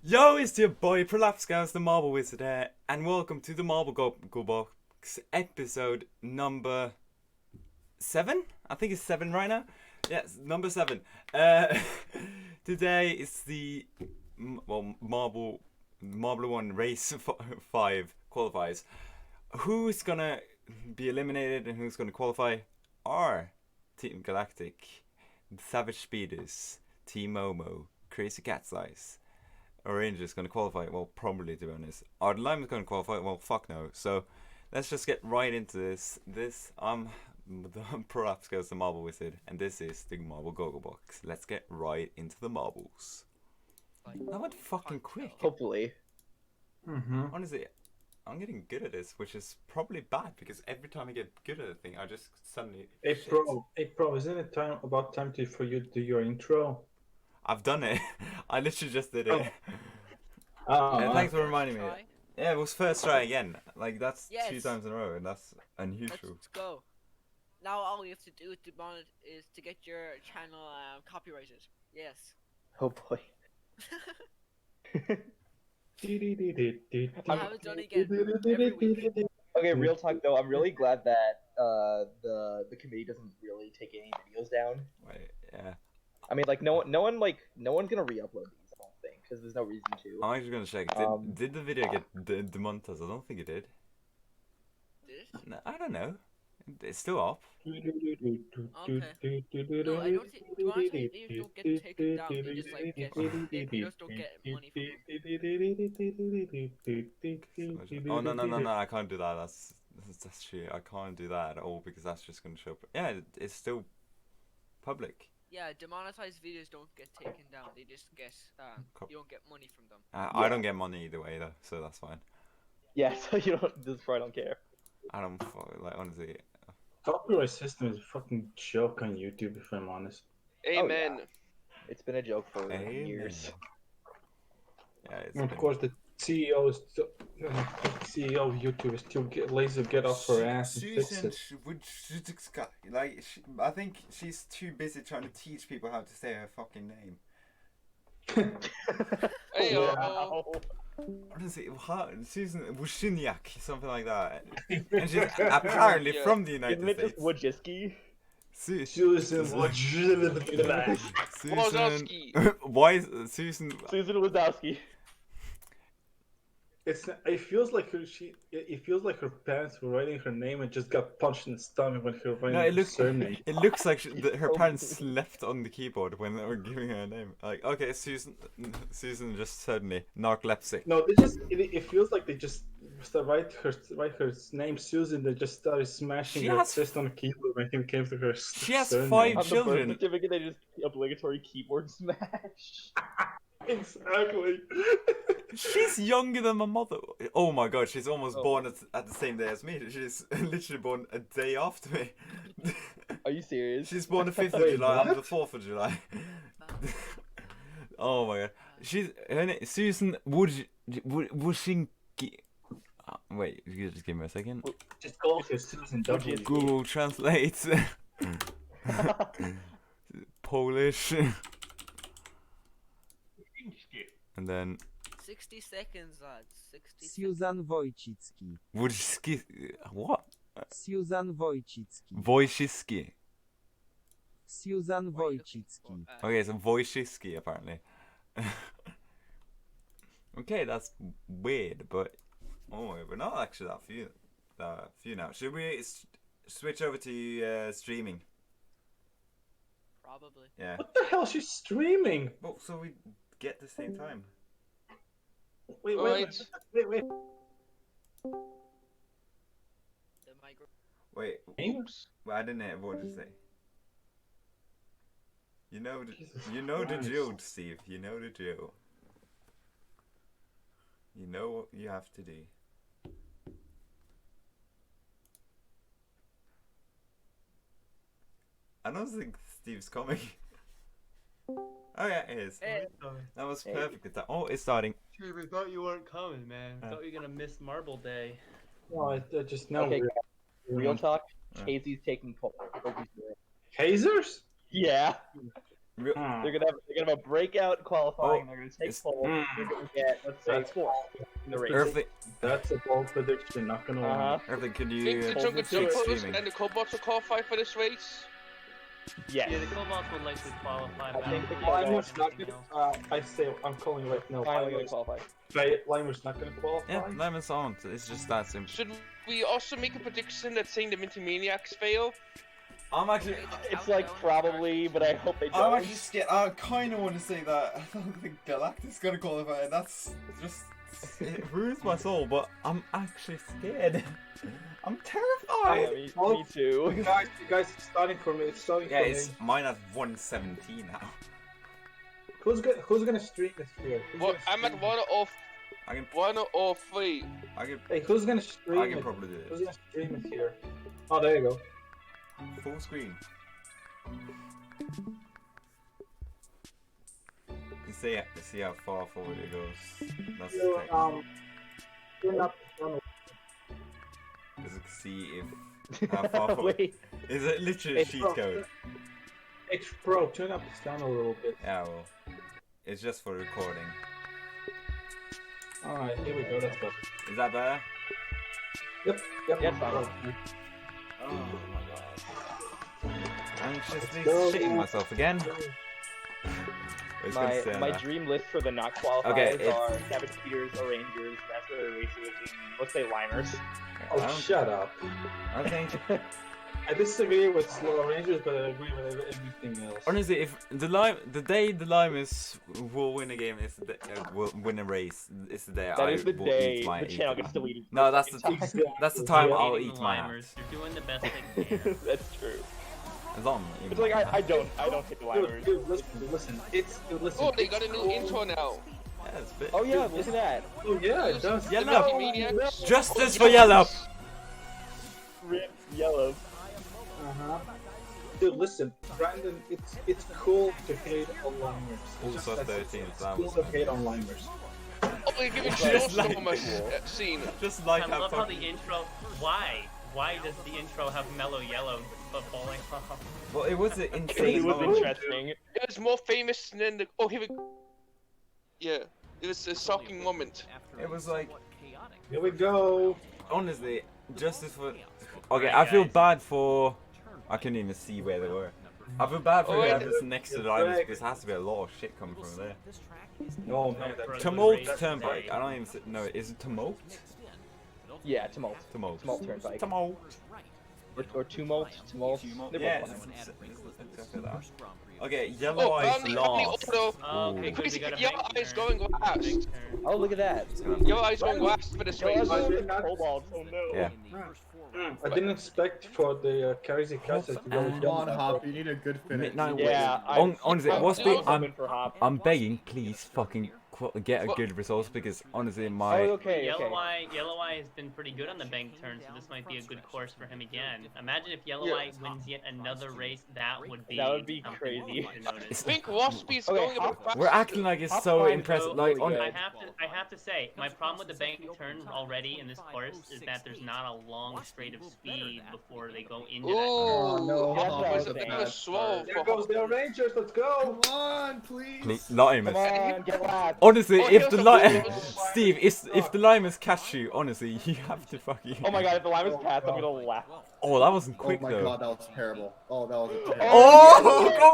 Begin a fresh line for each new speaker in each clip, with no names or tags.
Yo, it's your boy Prolapscouse, the Marble Wizard here, and welcome to the Marble Gogglebox episode number 7? I think it's 7 right now. Yes, number 7. Today is the Marble 1 Race 5 qualifiers. Who's gonna be eliminated and who's gonna qualify are Team Galactic, Savage Speeders, Team Momo, Crazy Cat's Eyes. Orange is going to qualify. Well, probably, to be honest. Are the Limes going to qualify? Well, fuck no. So let's just get right into this. I'm perhaps goes the Marble Wizard, and this is the Marble Gogglebox. Let's get right into the marbles. That went fucking quick.
Hopefully.
Honestly, I'm getting good at this, which is probably bad because every time I get good at a thing, I just suddenly.
Hey bro, isn't it about time for you to do your intro?
I've done it. I literally just did it.
Oh,
Thanks for reminding me. Yeah, it was first try again. Like that's
Yes.
2 times in a row, and that's unusual.
Let's go. Now all you have to do is to get your channel copyrighted. Yes.
Oh boy.
I have it done again every week.
Okay, real talk though, I'm really glad that the committee doesn't really take any videos down.
Wait, yeah.
I mean, like no one's gonna re-upload these. I don't think, because there's no reason to.
I'm actually gonna check. Did the video get demonetized? I don't think it did.
Did it?
No, I don't know. It's still up.
Okay. No, I don't think. Demonetized videos don't get taken down. They just like get. They just don't get money from them.
Oh no! I can't do that. That's shit. I can't do that at all because that's just gonna show up. Yeah, it's still public.
Yeah, demonetized videos don't get taken down. They just get. You don't get money from them.
I don't get money either way though, so that's fine.
Yeah, so you don't. This part I don't care.
I don't like honestly.
copyright system is a fucking joke on YouTube, if I'm honest.
Amen.
Oh, yeah. It's been a joke for
Amen.
years.
Yeah, it's
And of course, the CEO is still, CEO of YouTube is still lazy to get off her ass and fix it.
I think she's too busy trying to teach people how to say her fucking name.
Hey,
Wow.
Honestly, Susan Wozniak, something like that. And she's apparently from the United
Isn't it just
States.
Wojcicki?
Susan,
Wozowski.
Why is Susan?
Susan Wozowski.
It feels like it feels like her parents were writing her name and just got punched in the stomach when she was writing
No,
her surname.
it looks like her parents slept on the keyboard when they were giving her a name. Like, okay, Susan just suddenly narcolepsy.
No, it feels like they just write her name Susan. They just started smashing
She
her
has-
fist on the keyboard when it came to her.
She has
surname.
5
On the
children.
birth certificate, they just obligatory keyboard smash.
Exactly.
She's younger than my mother. Oh my god, she's almost born at the same day as me. She's literally born a day after me.
Are you serious?
She's born the 5th of
Wait,
July, I'm
what?
the 4th of July. Oh my god. Her name, Susan Wozniacki. Wait, you just give me a second.
Just call her Susan W.
Google translates. Polish. And then
60 seconds, lads. 60 seconds.
Susan Wojcicki.
Wojcicki. What?
Susan Wojcicki.
Wojcicki.
Susan Wojcicki.
Okay, so Wojcicki apparently. Okay, that's weird, but oh, we're not actually that few now. Should we switch over to streaming?
Probably.
Yeah.
What the hell? is she streaming?
Well, so we get the same time.
Wait.
The micro.
Wait.
Oops.
Well, I didn't hear what did you say. You know the
Christ.
drill, Steve. You know the drill. You know what you have to do. I don't think Steve's coming. Oh yeah, it is.
Hey.
That was perfect. Oh, it's starting.
We thought you weren't coming, man. Thought you were gonna miss Marble Day.
No, I just know.
Okay, real talk.
Yeah.
Casey's taking Kobe's role.
Hazers?
Yeah.
Real-
They're gonna have a breakout qualifying.
Oh,
They're gonna take
it's-
pole. They're gonna get, let's say,
That's-
4th in the race.
Earthling,
That's a bold prediction, not gonna lie.
Earthling, could
Think
you
the
Hold
Jungle
it to it.
Jumpers
streaming?
and the Cobots will qualify for this race?
Yes.
Yeah, the Cobots will likely qualify.
I think the
Limer's
Cobots
not gonna. I say I'm calling right now.
finally gonna qualify.
Limer's not gonna qualify.
Yeah, Limer's on. It's just that simple.
Should we also make a prediction that's saying the Minty Maniacs fail?
I'm actually.
It's like probably, but I hope they don't.
I'm actually scared. I kind of want to say that I don't think Galactic's gonna qualify, and that's just it ruins my soul. But I'm actually scared. I'm
Yeah,
terrified.
me too.
Guys, it's starting for me. It's starting
Yeah,
for
it's
me.
mine at 117 now.
Who's gonna stream this here?
Well, I'm at 103.
I can
Hey, who's gonna stream
I can
it?
probably do
Who's
it.
gonna stream it here? Oh, there you go.
Full screen. You see how far forward it goes. That's the text.
Turn up the
Just to see if how far forward.
Wait.
Is it literally a
Hey,
cheat
bro.
code?
Bro, turn up the sound a little bit.
Yeah, well, it's just for recording.
Alright, here we go. That's better.
Is that better?
Yep.
Yeah, it's fine.
Oh my god. I'm just
Go.
shitting myself again. I was gonna say
My
that.
dream list for the not qualifiers
Okay, it's-
are Savage Speeders, Rangers, Master Racers, and let's say Limers.
Oh,
I don't-
shut up.
I think
I disagree with Slow Rangers, but I agree with everything else.
honestly, if the day the Limers will win a game is the day, will win a race. It's the day
That
I
is the
will
day
eat my
the channel
eight.
gets deleted.
No, that's the
Fucking time.
that's the time
Yeah.
I'll
Hating
eat
the
my
Limers.
ass.
They're doing the best they can.
That's true.
As long as
It's like I don't hit the Limers.
Dude, listen. Listen.
Oh, they got a new intro now.
yeah, it's a bit.
Oh yeah, look at that.
Oh, yeah, it does.
Yeah,
The
no.
Minty Maniacs.
Justice for yellow.
Rip yellow.
Uh-huh. Dude, listen, Brandon, it's cool to hate on Limers.
Also
Just that's it.
13th,
It's
that
cool
was
to
nice.
hate on Limers.
Oh, they're giving
Just like-
Snowstorm a scene.
Just like
I
how
love how
fucking.
the intro. Why? Why does the intro have mellow yellow but falling off?
Well, it was an
It
insane
was
moment.
interesting.
It was more famous than the. Oh, here we. Yeah, it was a shocking moment.
It was like
Here we go.
honestly, justice for. Okay, I feel bad for. I couldn't even see where they were. I feel bad for
Oh, yeah.
whoever's next to the Limers because there has to be a lot of shit coming from there.
Oh, no, that
Tumult
race
Turnpike.
today.
I don't even know. Is it Tumult?
Yeah, Tumult.
Tumult.
Tumult Turnpike.
Tumult.
Or Tumult. Tumult. They're
Yeah,
both
it's
fine.
exactly that. Okay, yellow
Oh,
eyes
Brownie,
lost.
Auto.
Oh, okay, good. We got a
Your
big
eyes
turn.
going
Big
last.
turn.
Oh, look at that.
Your eyes going last for this
Oh,
race.
look
did
at the
not-
Cobalt. Oh no.
Yeah.
I didn't expect for the crazy cutters to go
Come
with
Come on,
them.
Hop, you need a good finish.
Midnight
Yeah,
honestly,
I'm
what's
still
the?
hoping for Hop.
I'm begging, please, fucking get a good result because honestly,
Oh,
my
okay,
Yellow
okay.
Eye has been pretty good on the bank turn, so this might be a good course for him again. Imagine if Yellow
Yeah.
Eye wins yet another race. That would be
That would be
something
crazy.
to notice.
Pink Waspy's
Okay,
going a bit fast.
we're acting like it's so
Hop
impressive.
is
Like
really
on,
good.
I have to say, my problem with the bank turn already in this course is that there's not a long straight of speed before they go into that.
Ooh,
no,
that's
Hop
what I
was
was
a bit
saying.
of a slow
There
for
goes the Rangers, let's go!
Come on, please.
Come
Limers.
on, get lapped.
Honestly,
Oh,
if
here's
the
the-
Steve, if the Limers catch you, honestly, you have to fucking.
Oh my god, if the line was passed, I'm gonna laugh.
Oh, that wasn't
Oh
quick
my
though.
god, that was terrible. Oh, that was a terrible.
Oh, go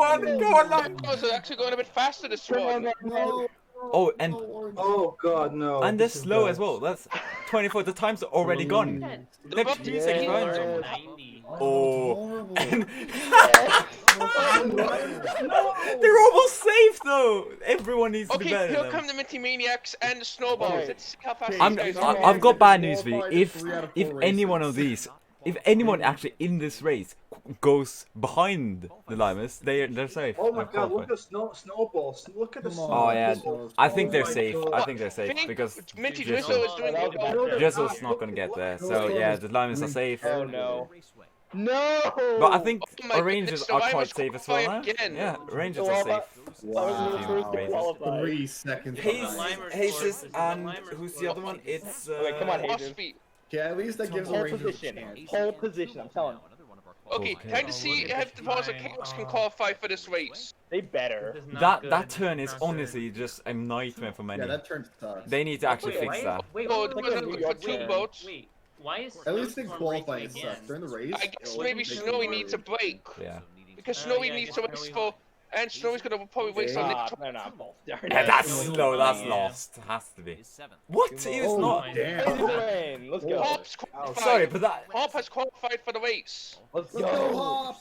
on, Limers.
Oh, so they're actually going a bit faster this one.
No.
Oh, and
Oh god, no.
and they're
this is
slow
bad.
as well. That's 24. The time's already gone. Look,
Yeah.
2 seconds behind
Yeah.
them.
90.
Oh.
Horrible.
They're almost safe though. Everyone needs to be
Okay,
better
here
than
come
them.
the Minty Maniacs and the Snowballs.
Okay.
Let's see how fast
I'm-
these guys
I'm-
are.
I've got bad news for you.
Qualified in
If
3 out of 4
any one of
races.
these, if anyone actually in this race goes behind the Limers, they're safe.
Oh my
They're
god, look
qualified.
at the snowballs. Look at the
Come
snowballs.
on.
Oh yeah,
Snowballs.
I think they're
Oh my
safe.
God.
I think they're safe
Think
because
Minty
Drizzle-
Drizzle is doing
that was
good.
bad.
job.
Drizzle's not gonna get there. So yeah, the Limers are safe.
Oh no. No!
But I think
Oh my
Rangers
goodness, the
are
Limers
quite safe as well now.
qualify again.
Yeah, Rangers
Well,
are safe.
I was the first to
Rangers.
qualify.
3 seconds
Hayes,
behind.
Hayes, and who's the other one? It's
Okay, come on, Hayes.
Waspy.
Yeah, at least that gives the
Pole
Rangers a
position.
chance.
Pole position, I'm telling you.
Okay,
Okay.
time to see if the Balls of Chaos can qualify for this race.
They better.
This is not
That
good.
that
This
turn
is
is
not good.
honestly just a nightmare for many.
Yeah, that turn sucks.
They need to actually
Wait,
fix
why-
that.
Wait,
Oh,
wait,
they're
wait,
gonna
wait,
look for
wait,
two
wait,
boats.
Wait, why is
At least in
Snowstorm racing
qualifying
again?
sucks. During the race,
I guess
it
maybe
makes it
Snowy
weird.
needs a break.
Yeah.
Because
Oh,
Snowy
yeah, I
needs
guess
a race
Snowy-
for, and Snowy's gonna probably waste on
Ah,
it.
they're not both.
Yeah,
Yeah,
that's
Snowy
slow. That's
yeah.
lost. Has to be. What? He was
Oh,
not.
Crazy
damn.
lane. Let's go.
Hop's qualified.
Sorry, but that.
Hop has qualified for the race.
Let's
Let's go,
go.
Hop!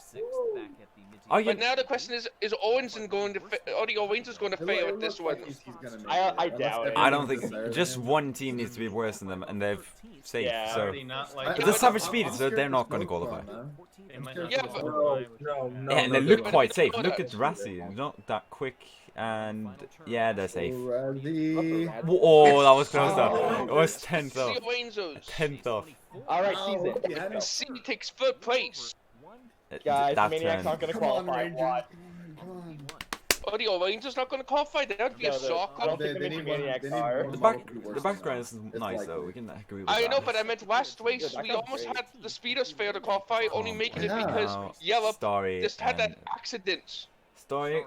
Are you?
But now the question is Owenson going to or the Owens going to
It
fail
loo-
at
it
this
looks
one?
like he's gonna make
I
it.
doubt it.
I don't think
Unless everyone's
just
there.
one team needs to be worse than them, and they've safe.
Yeah.
So
They not
I-
like
the
Yeah,
savage
but-
speed,
I'm
so
scared
they're
for
not going to
Smoke
qualify.
Bomb, man.
They
I'm
might
scared
Yeah,
for
but-
Smoke
No,
Bomb.
no.
Yeah, and they
no,
look
no.
quite safe.
no,
Look
no.
at Rassi, not that quick, and yeah, they're safe.
Ready?
Oh, that was close though. It was 10th
See
off.
Owensos.
10th off.
All right,
Oh,
season.
yeah, no.
C takes third place.
Guys, the
That
Maniacs
turn.
aren't going to
Come on,
qualify.
Ranger.
Watch.
Come on.
Oh, the Owens not going to qualify. That'd be a
No,
shock.
I don't
They-
think
they
the
need one-
Maniacs
they need
are.
one
The
more
back,
to be worse
the
than
background
that.
is
It's
nice
likely.
though. We can agree with
I
that.
know, but I meant last race
Yeah, that
we
sounds
almost
great.
had the speeders fail to qualify, only making it
Yeah.
because
Now,
Yellow
Story
just had that
and
accident.
Story.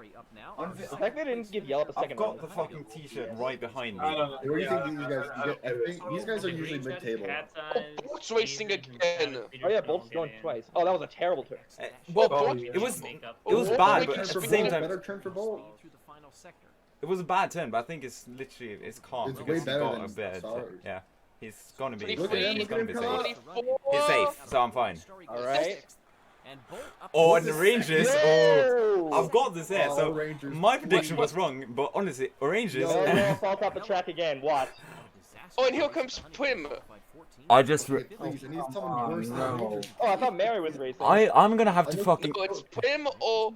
The fact they didn't give Yellow a
I've
second
got
run.
the fucking T-shirt right behind
I
me.
don't know.
What do you
Yeah,
think these guys? I think these guys are
The
usually
green side is
mid-table.
cat's
Oh,
eyes,
Bolt's racing
Asians and
again.
Scottish
Oh yeah,
leaders
Bolt's
don't
going
get in.
twice. Oh, that was a terrible turn.
Well,
Bolt-
it was
Makeup.
it was
Oh,
bad,
Bolt
but
Turn
at
for
the same
Bolt,
time,
better turn for Bolt.
it was a bad turn. But I think it's literally calm
It's way
because he
better
got
than
a bit.
Sorry.
Yeah, he's gonna be.
Look at him,
He's
look at
gonna be
him
safe.
come
24.
He's safe, so I'm fine.
All right.
Oh, and the Rangers. Oh, I've got this here.
Oh,
So
Rangers.
my prediction was wrong, but honestly, Rangers.
No, no, falls off the track again. Watch.
Oh, and here comes Prim.
I just.
Okay, please, I need someone worse than
no.
Rangers.
Oh, I thought Mary was racing.
I'm gonna have
I
to
know-
fucking.
No, it's Prim or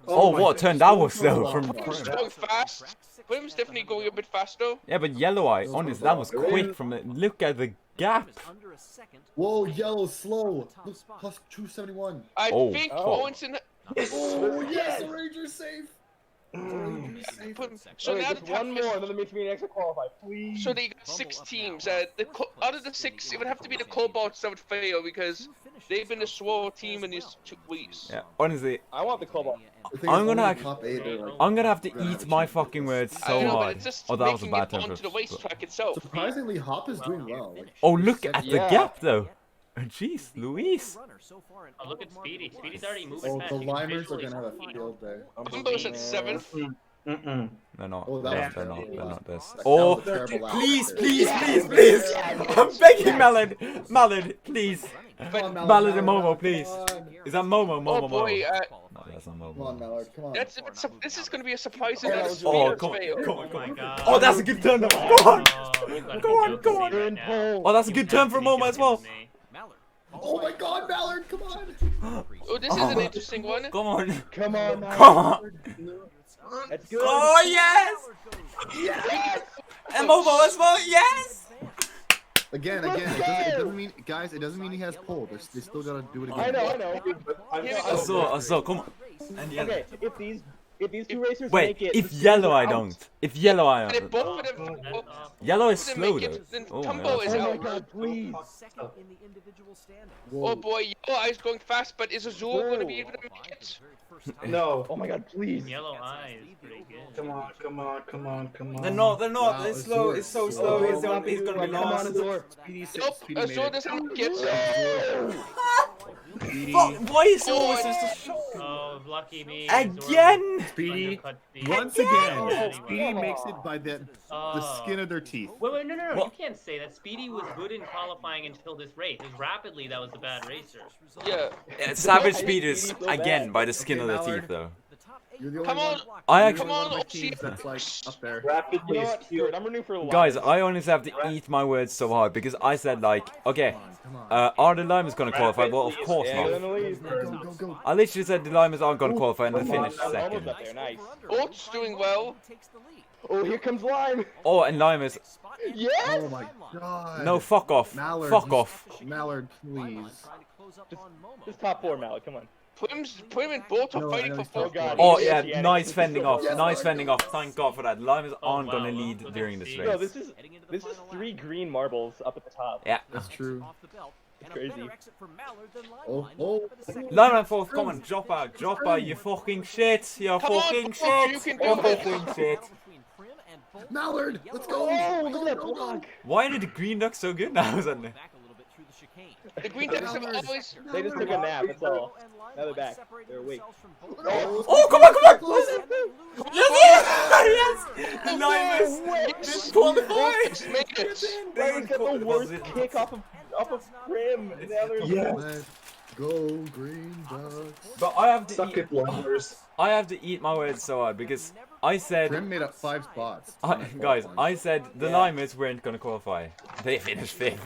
Oh,
my
what turn that was though
God.
from.
Prim's going fast. Prim's definitely going a bit faster.
Yeah, but Yellow Eye, honestly, that was quick from it. Look at the gap.
Whoa, yellow, slow. Look, plus 271.
I
Oh,
think
fuck.
Owenson.
Oh, yes, the Rangers safe.
So
Okay,
now
just
the top
one more, and then the Maniacs will qualify. Please.
So they got 6 teams. Out of the 6, it would have to be the Cobalts that would fail because they've been a slower team in these 2 weeks.
Yeah, honestly,
I want the Cobalt.
I'm gonna act-
top 8 are like,
I'm gonna have to eat my fucking words
I
so
know, but
hard.
it's just
Oh, that was a
making
bad
it
turn.
onto the
for-
racetrack itself.
surprisingly, Hop is doing well. Like,
Oh, look at the
Yeah.
gap though. Jeez, Luis.
Oh, look at Speedy. Speedy's already moving
oh,
fast.
the
You can
Limers are
visually
gonna have
see
a
it.
field day.
Dumbo's at 7th.
Mm-mm.
They're not.
Oh, that
They're,
was
they're not.
terrible.
They're not this.
That
Oh,
was a terrible lap
please,
there.
please, please, please. I'm begging Mallard. Mallard, please.
Come on,
Mallard and
Mallard,
Momo,
come
please.
on.
Is that Momo?
Oh
Momo,
boy,
Momo. No, that's not
Come on,
Momo.
Mallard, come on.
this is going to be a surprising
Oh,
that
that was
the
Oh,
speeders
come on,
fail.
come on,
Oh
come
my
on.
god.
Oh, that's a good turn though. Go on.
Oh, you gotta
Go
be
on,
joking
go
me
on.
right
In
now.
pole.
Oh, that's a
You
good turn
have
for
to be
Momo as
joking
well.
me.
Oh my God, Mallard, come on.
Oh, this is an interesting one.
Come on.
Come on, now.
Come on.
That's good.
Oh, yes.
Yes!
And Momo as well, yes.
Again, it doesn't mean, guys, it doesn't mean he has pole. They still gotta do it again.
I know, I know.
I saw, come on. And yellow.
Okay, if these 2 racers
Wait,
make it,
if
the
Yellow
Steelers are
I
out.
don't. If Yellow I
And if
don't.
both of them,
That's
Yellow is
Then
slow
make
though.
it- then
Oh,
Tumbo
man,
is
Oh my
out.
God, please.
Whoa.
oh boy, Yellow Eye's going fast, but is Azul going to be able to make it?
No.
Oh my God, please.
Yellow eye is pretty good.
Come on, come on, come on, come on.
They're not.
Wow,
It's slow.
Azor.
It's so
Oh,
slow. He's
come
gonna be
Come on,
lost.
Azor.
Nope, Azul doesn't get
Fuck, why is it always just a shot?
Oh, lucky me.
Again?
Speedy,
Undercut Speedy.
once
Yeah.
again,
Yeah.
Speedy makes it by the skin of their teeth.
Wait, no,
What?
you can't say that. Speedy was good in qualifying until this race. It was rapidly that was the bad racer.
Yeah.
Savage speeders
Speedy's so
again
bad.
by the skin of
Okay,
their
Mallard.
teeth though.
You're the only
Come on.
one.
I
You're
actually,
Come on,
one of my
let's see
teams that's like up there.
You
Rapidly
know
is
what,
cute.
Stuart, I'm rooting for Lions.
guys, I honestly have to eat my words so hard because I said like, okay, are the Limers gonna qualify? Well, of course
Yeah, they're
not.
in the lead.
Go.
I literally said the Limers aren't gonna qualify and they finished
Almost
second.
up there, nice.
Bolt's doing well.
Oh, here comes Lime.
Oh, and Limers,
Yes.
Oh my God.
no, fuck off,
Mallard,
fuck
just-
off.
Mallard, please.
Just top 4, Malik. Come on.
Prim and Bolt are
No,
fighting
I know
for
he's top
fourth.
God.
Oh
Yes,
yeah,
yeah,
nice
yes.
fending off,
Yes,
nice
Lord.
fending off. Thank God for that. Limers aren't
wow,
gonna
well,
lead
look
during
at
this
Steve.
No,
race.
this is 3 green marbles up at the top.
Yeah.
That's true.
Crazy.
Oh.
Lineman fourth, come on, drop out, you fucking shit, you
Come on,
fucking
Bolt, you
shit,
can
you
do this.
fucking shit.
Mallard, let's go.
Oh, look at that block.
Why did the Green Duck so good now suddenly?
The Green Ducks have always.
They just took a nap, that's all. Now they're back. They're awake.
Oh, come on! Yes! The Lineman didn't qualify!
Just make it.
Lions got the worst
Was it-
kick off of Prim. And now they're
Yeah.
Let's go, Green Ducks.
But I have to
Suck
eat,
it, Liners.
I have to eat my words so hard because I said,
Prim made up 5 spots.
guys, I said the Limers weren't gonna qualify. They finished 5th.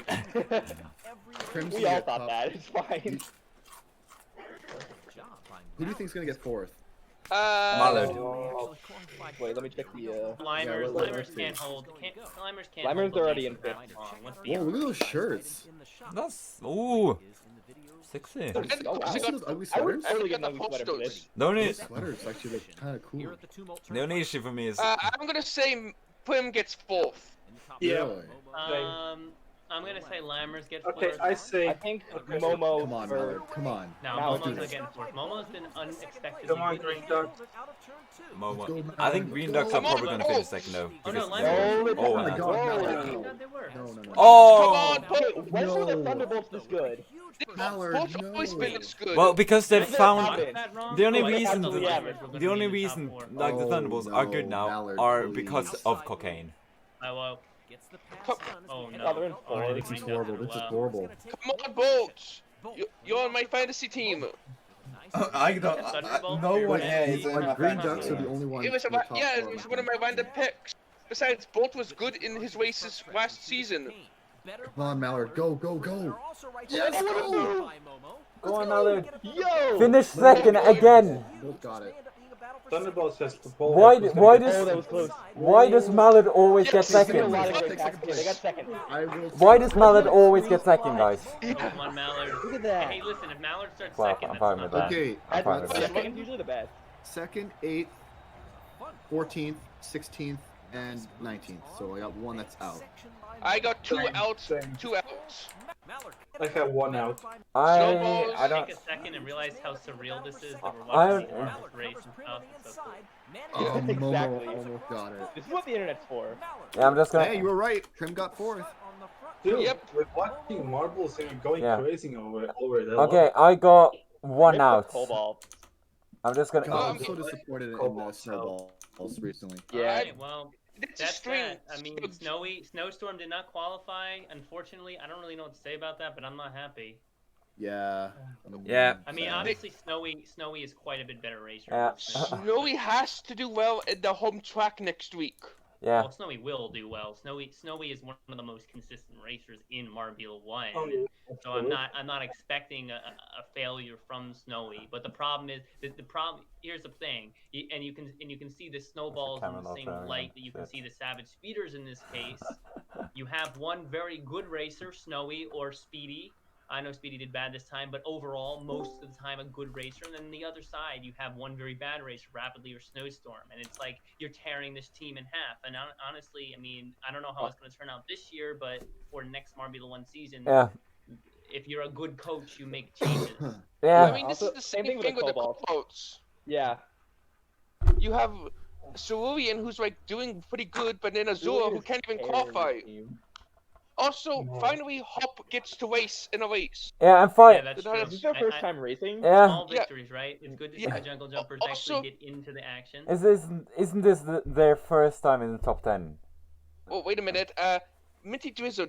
Prim's
We
gonna
all
get
thought
top-
that. It's fine.
Who do you think's gonna get 4th?
Mallard.
Wait, let me check the.
Limers,
let's
Limers
see.
can't hold. Limers can't.
Limers
hold
are already
the
in
lead for that
fifth.
long. Let's be
Whoa, look at
honest.
those shirts.
That's ooh, sexy.
Oh, wow.
See those ugly
I would
sweaters?
totally get an ugly sweater for this.
The only,
Those sweaters actually look kind of cool.
the only issue for me is
I'm gonna say Prim gets 4th.
Yeah.
Really?
I'm gonna say Limers get
Okay,
fourth.
I say.
I think Momo
Come on,
for
Mallard. Come on.
No,
Now
Momo's
it's-
again fourth. Momo's been unexpectedly
Come on,
good.
Green Duck.
Momo. I think Green Ducks are
Come on,
probably gonna
go.
finish second though.
Oh no,
because-
Limers.
Oh,
my
wow.
God,
I
no.
thought they were.
No.
Oh!
Come on,
Wait, when were the
No.
Thunderbolts this good?
Mallard,
Both
no.
always been this good.
Well, because they've
When did it
found
happen?
That wrong?
the only
Oh, I
reason
thought
the
Limers
average.
were gonna
the only
be in the top
reason
four.
like the
Oh,
Thunderbolts are
no,
good now
Mallard,
are
please.
because of cocaine.
Well,
Come,
oh
Oh, they're in
no.
fourth.
Oh,
This is
Green Ducks
horrible.
are
This is
low.
horrible.
come on, Bolt. You're on my fantasy team.
I
Thunderbolts
no
are
one
good.
here is in my
Like, Green
fantasy
Ducks are the
team.
only ones.
It was
in the top
yeah,
four
it was
of
one of my random picks. Besides, Bolt was good in his races last season.
Come on, Mallard. Go.
Yes, go!
Go on, Mallard.
Yo!
Finish second again.
Both got it.
Thunderbolts has the ball.
Why
Who's
d-
gonna
why
get
does-
Oh, that was close.
Why does Mallard always get
Yes,
There's been a
second?
lot of
I'll
great
take
tactics.
second
They got
place.
second.
I will.
Why does Mallard always get second, guys?
Come on, Mallard.
Look at that.
Hey, listen, if Mallard starts
Well,
second,
I'm
that's
fine
not
with
bad.
that.
Okay.
I'm fine with that.
Second's usually the best.
2nd, 8th, 14th, 16th, and 19th. So I got one that's out.
I got 2
Same,
outs.
same.
2 outs.
I have 1 out.
Snowballs.
I don't.
Take a second and realize how surreal this is that we're
I
watching
don't-
this race and stuff. It's so cool.
Oh, Momo
Exactly.
almost got it.
This is what the internet's for.
Yeah, I'm just gonna.
Hey, you were right. Trim got 4th.
Dude,
Yep.
we're watching marbles and going
Yeah.
crazy over there.
Okay, I got one
Rip the
out.
Cobalt.
I'm just gonna.
God, I'm
Okay.
so disappointed in
Cobalt,
snowballs recently.
Yeah.
Alright, well,
It's a
that's
string.
that. I mean, Snowstorm did not qualify. Unfortunately, I don't really know what to say about that, but I'm not happy.
Yeah.
Yeah.
I mean,
sad.
obviously, Snowy is quite a bit better racer.
Yeah.
than Snow.
Snowy has to do well in the home track next week.
Yeah.
Well, Snowy will do well. Snowy is one of the most consistent racers in Marbula 1.
Oh, yeah.
So I'm not expecting a failure from Snowy. But the problem is the problem. Here's the thing, and you can see the snowballs in
camera
the
not
same
showing
light
them.
that you can
Shit.
see the Savage Speeders in this case. You have one very good racer, Snowy or Speedy. I know Speedy did bad this time, but overall, most of the time, a good racer. And then the other side, you have one very bad racer, Rapidly or Snowstorm. And it's like you're tearing this team in half. And honestly, I mean, I don't know how it's going to turn out this year, but for next Marbula 1 season,
Yeah.
if you're a good coach, you make changes.
Yeah.
I mean, this
Also,
is the
same
same
thing
thing
with
with
the
the
Cobalt.
Cobalts.
Yeah.
You have Cerulean, who's like doing pretty good, but then Azura, who can't even qualify. Also,
No.
finally, Hop gets to race in a race.
Yeah, I'm
Yeah,
fine.
that's
No,
true.
Is this their first time racing?
Yeah.
Small
Yeah.
victories, right? It's good to see
Yeah.
the Jungle Jumpers
Also-
actually get into the action.
Isn't this their first time in the top 10?
Oh, wait a minute. Minty Drizzle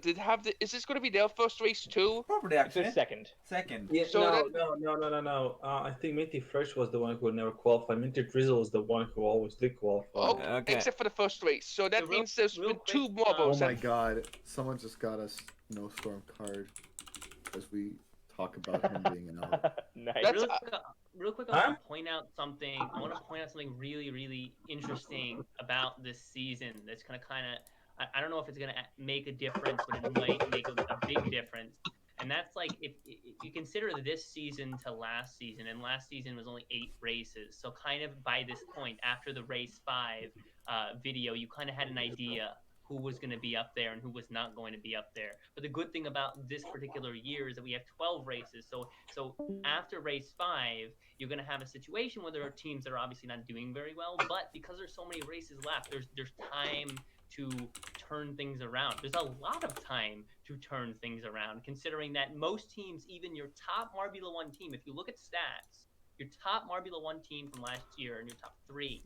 is this going to be their first race too?
Probably
It's their second.
Second.
Yeah,
So
no. I think Minty Fresh was the one who never qualified. Minty Drizzle was the one who always did qualify.
Oh,
Okay.
except for the first race. So that
So real-
means there's
real
been
quick,
2
Oh
marbles.
my god. Someone just got a snowstorm card as we talk about him being out.
Nice.
That's-
Real quick,
Huh?
I want to point out something. I want to point out something really, really interesting about this season. That's gonna kind of, I don't know if it's gonna make a difference, but it might make a big difference. And that's like if you consider this season to last season, and last season was only 8 races. So kind of by this point, after the race 5 video, you kind of had an idea who was going to be up there and who was not going to be up there. But the good thing about this particular year is that we have 12 races. So after race 5, you're going to have a situation where there are teams that are obviously not doing very well, but because there's so many races left, there's time to turn things around. There's a lot of time to turn things around, considering that most teams, even your top Marbula 1 team, if you look at stats, your top Marbula 1 team from last year and your top 3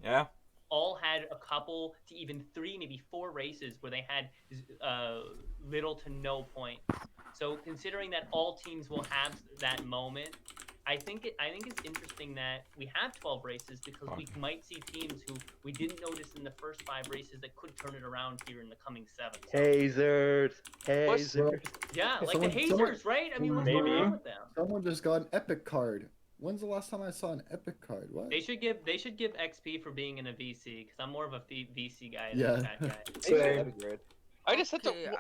all had a couple to even 3, maybe 4 races where they had little to no points. So considering that all teams will have that moment, I think it's interesting that we have 12 races because we might see teams who we didn't notice in the first 5 races that could turn it around here in the coming 7.
Hazers.
Yeah, like
Someone-
the hazers, right? I mean, what's
Maybe.
going on with them?
Someone just got an epic card. When's the last time I saw an epic card? What?
They should give XP for being in a VC because I'm more of a VC guy
Yeah.
than that guy.
That'd be great.
I just had to.
Okay,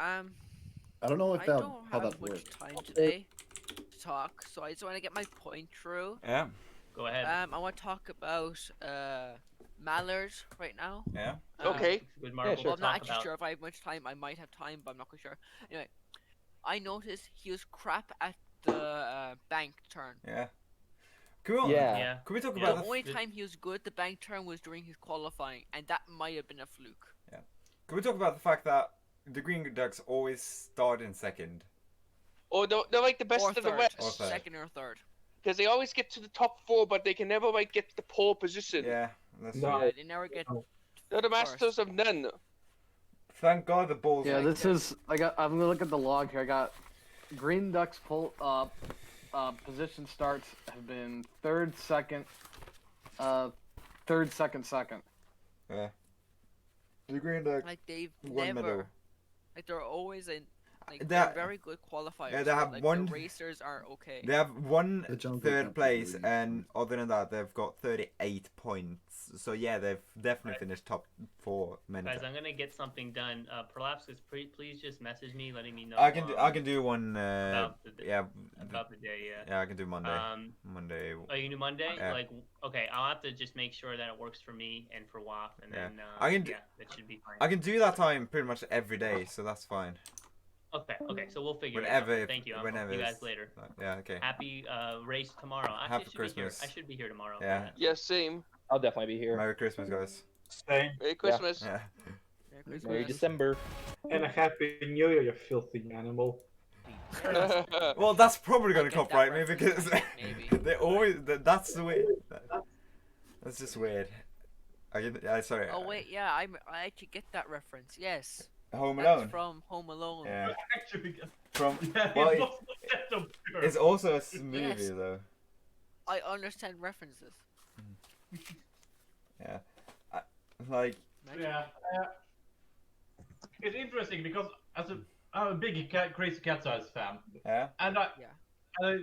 I don't know if
I
that
don't
how
have
that
much
works.
time today to talk, so I just want to get my point through.
Yeah.
Go ahead.
I want to talk about Mallard right now.
Yeah.
Okay.
Good Marvel
sure.
to
Well, I'm not
talk
actually
about.
sure if I have much time. I might have time, but I'm not quite sure. Anyway, I noticed he was crap at the bank turn.
Yeah. Cool.
Yeah.
Yeah.
Can we talk
Yeah.
about
The
the
only time he was good, the bank turn was during his qualifying, and that might have been a fluke.
Can we talk about the fact that the Green Ducks always start in second?
Or they're like the best
Or
of the
third.
rest.
Or third.
Second or third.
Because they always get to the top 4, but they can never like get to the pole position.
Yeah, that's
No.
true.
Yeah, they never get.
They're the masters of none.
Thank God the balls.
Yeah,
like
this
that.
is. I'm gonna look at the log here. I got Green Ducks position starts have been third, second.
Yeah. The Green Ducks.
Like they've
One
never.
medal.
Like they're always in. Like
That-
they're very good qualifiers.
Yeah, they have
but, like,
one-
The racers are okay.
They have one
The jungle
third
can't
place,
be
and other than that, they've got 38 points. So yeah, they've definitely finished top 4 many
Guys,
times.
I'm gonna get something done. Prolapsus, please just message me, letting me know.
I can do one.
about the,
Yeah.
about the day. Yeah.
Yeah, I can do Monday. Monday.
Oh, you can do Monday?
Yeah.
Like, okay, I'll have to just make sure that it works for me and for WAF, and
Yeah.
then
I can do-
yeah, that should be fine.
I can do that time pretty much every day, so that's fine.
Okay, so we'll figure
Whenever.
it out. Thank you. I'll
Whenever.
see you guys
it's-
later.
Yeah. Okay.
Happy race tomorrow. Actually,
Happy
I should
Christmas.
Be here. I should be here tomorrow. for
Yeah.
that.
Yeah, same.
I'll definitely be here.
Merry Christmas, guys.
Same.
Merry Christmas.
Yeah.
Merry Christmas.
Merry December.
And a happy new year, you filthy animal.
Well, that's probably
I
gonna
get
copyright
that
me
reference,
because
maybe.
they always. That's the way. That's just weird. Sorry.
Oh wait, yeah, I actually get that reference. Yes,
Home
that's
Alone.
from Home Alone.
Yeah.
Actually,
From.
yeah,
Well,
it's not that obscure.
it's also a movie
Yes.
though.
I understand references.
Yeah. Like.
Yeah. It's interesting because I'm a big Crazy Cat's Eyes fan,
Yeah.
and I
Yeah.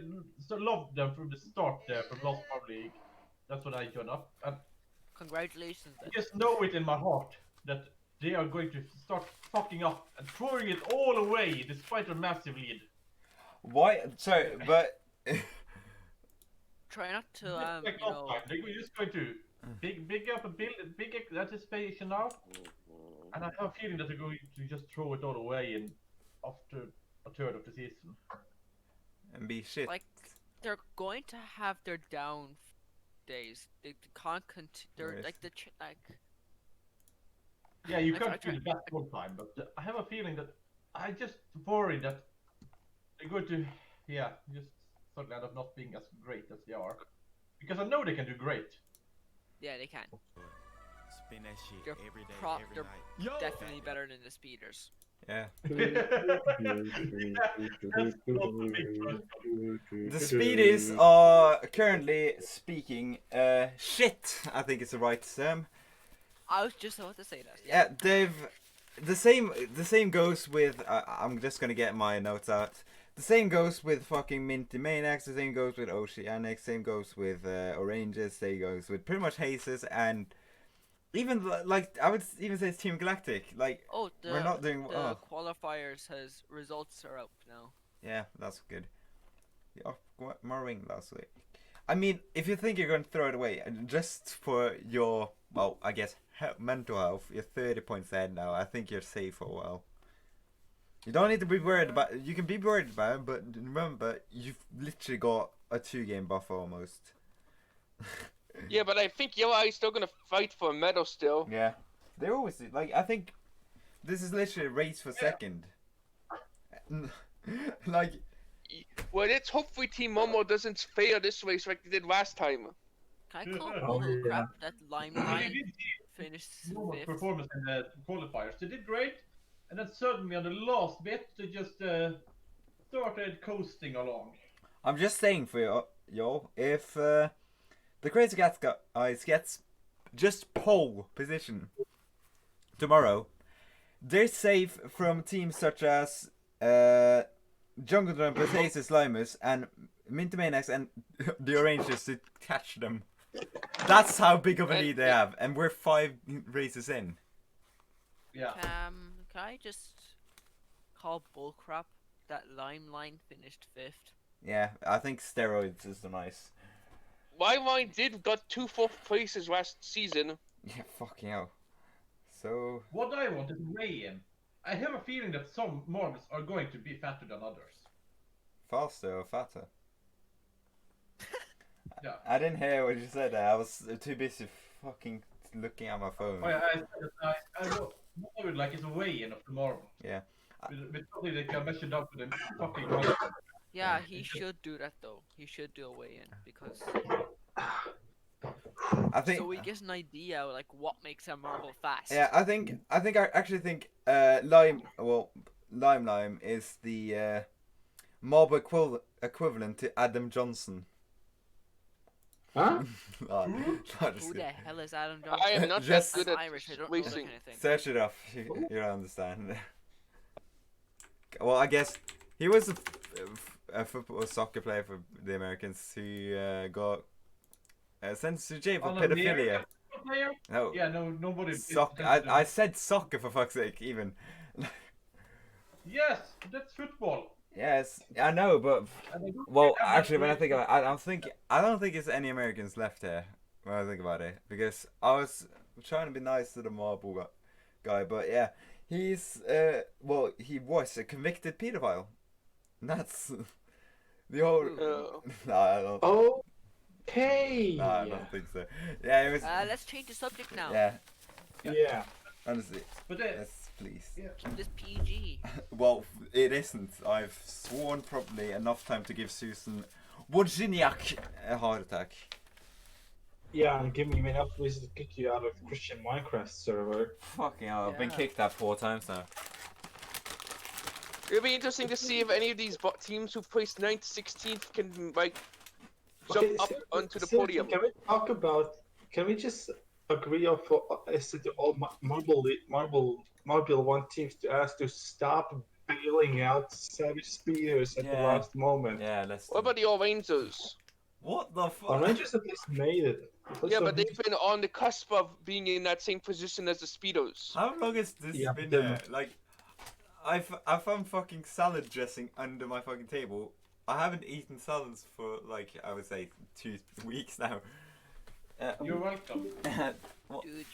so loved them from the start from Lost Power League. That's when I joined up, and
Congratulations.
I
Then.
just know it in my heart that they are going to start fucking up and throwing it all away despite a massive lead.
Why? Sorry, but.
Try not to
Like
you know.
offline, they're just going to big up a big anticipation now, and I have a feeling that they're going to just throw it all away in after a third of the season.
And be shit.
Like they're going to have their down days. They can't they're
Right.
like like.
Yeah, you
I
can't
try-
do the best all the time, but I have a feeling that I just worry that they're going to, just suddenly end up not being as great as they are. Because I know they can do great.
Yeah, they can.
Spin that shit
They're
every day,
they're
every night.
definitely better than the speeders.
Yeah.
That's not the big question.
The Speedies are currently speaking shit. I think it's the right term.
I was just about to say that.
Yeah, they've the same goes with. I'm just gonna get my notes out. The same goes with fucking Minty Maniacs. The same goes with Oceanic. Same goes with Oranges. Same goes with pretty much Hazes, and even like I would even say it's Team Galactic. Like
Oh,
we're not doing.
the qualifiers has results are up now.
Yeah, that's good. Yeah, Marwing last week. I mean, if you think you're going to throw it away, just for your well, I guess mental health. You're 30 points ahead now. I think you're safe for a while. You don't need to be worried about. You can be worried about it, but remember, you've literally got a 2-game buffer almost.
Yeah, but I think UI is still gonna fight for a medal still.
Yeah, they always do. Like, I think this is literally a race for second. Like,
well, let's hopefully Team Momo doesn't fail this race like they did last time.
Can I call bull crap that Limelight finished
Momo's
5th?
performance in the qualifiers. They did great, and then suddenly on the last bit, they just started coasting along.
I'm just saying for you, yo, if the Crazy Cats guys gets just pole position tomorrow, they're safe from teams such as Jungle Drum, Aces, Limus, and Minty Maniacs and the Rangers to catch them. That's how big of a lead they have, and we're 5 races in.
Yeah.
Can I just call bullcrap that Limelight finished 5th?
Yeah, I think steroids is the nice.
Limelight did got 2 4th places last season.
Yeah, fucking hell. So.
What I want is weigh-in. I have a feeling that some mobs are going to be fatter than others.
Faster or fatter?
Yeah.
I didn't hear what you said there. I was too busy fucking looking at my phone.
I would like it's a weigh-in of the marble.
Yeah.
With something they can measure down to the fucking
Yeah, he should do that though. He should do a weigh-in because
I think.
so we get an idea like what makes a marble fast.
Yeah, I actually think Lime is the mob equivalent to Adam Johnson.
Huh?
Who the hell is Adam Johnson?
I am not
Just-
that good at
Irish. I don't know that
racing.
kind of thing.
Search it up. You'll understand. Well, I guess he was a football soccer player for the Americans who got sentenced to jail for pedophilia.
Player?
No.
Yeah, no, nobody.
Soccer. I said soccer for fuck's sake, even.
Yes, that's football.
Yes, I know, but well, actually, when I think about it, I don't think it's any Americans left here. When I think about it, because I was trying to be nice to the marble guy, but yeah, he's well, he was a convicted pedophile. And that's the whole. No, I don't.
Okay.
No, I don't think so. Yeah, it was.
Let's change the subject now.
Yeah. Honestly,
But
yes, please.
Keep this PG.
Well, it isn't. I've sworn probably enough time to give Susan Wojciniak a heart attack.
Yeah, and give me enough reason to kick you out of the Christian Minecraft server.
Fucking hell, I've been
Yeah.
kicked out 4 times now.
It'll be interesting to see if any of these teams who placed 9th, 16th can like jump up onto the
seriously,
podium.
Can we talk about? Can we just agree on is it all Marble 1 teams to ask to stop bailing out Savage Spears at the
Yeah.
last moment?
Yeah, let's.
What about the All Rangers?
What the fuck?
Our Rangers at least made it.
Yeah, but they've been on the cusp of being in that same position as the Speedos.
How long has this
Yeah,
been
but
there? Like, I found fucking salad dressing under my fucking table. I haven't eaten salads for like I would say 2 weeks now.
You're welcome.
What?
Dude,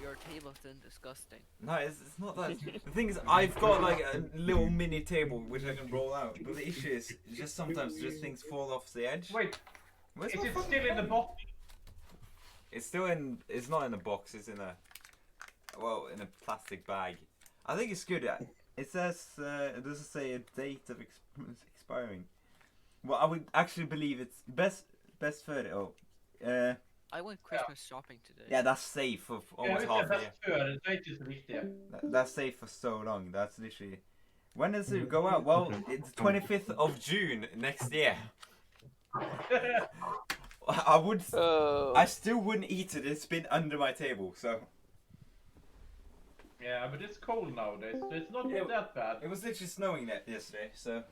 your table's done disgusting.
No, it's not that. The thing is, I've got like a little mini table which I can roll out. But the issue is, just sometimes just things fall off the edge.
Wait,
Where's
is
my
it
fucking
still in the
pen?
box?
It's still in. It's not in a box. It's in a. Well, in a plastic bag. I think it's good. It says. It doesn't say a date of expiring. Well, I would actually believe it's best for it. Oh.
I went Christmas shopping today.
Yeah, that's safe for almost
Ja,
half a year.
det är viktigt.
That's safe for so long. That's literally. When does it go out? Well, it's 25th of June next year. I would. I still wouldn't eat it. It's been under my table, so.
Yeah, but it's cold nowadays, so it's not that bad.
It was literally snowing yesterday, so.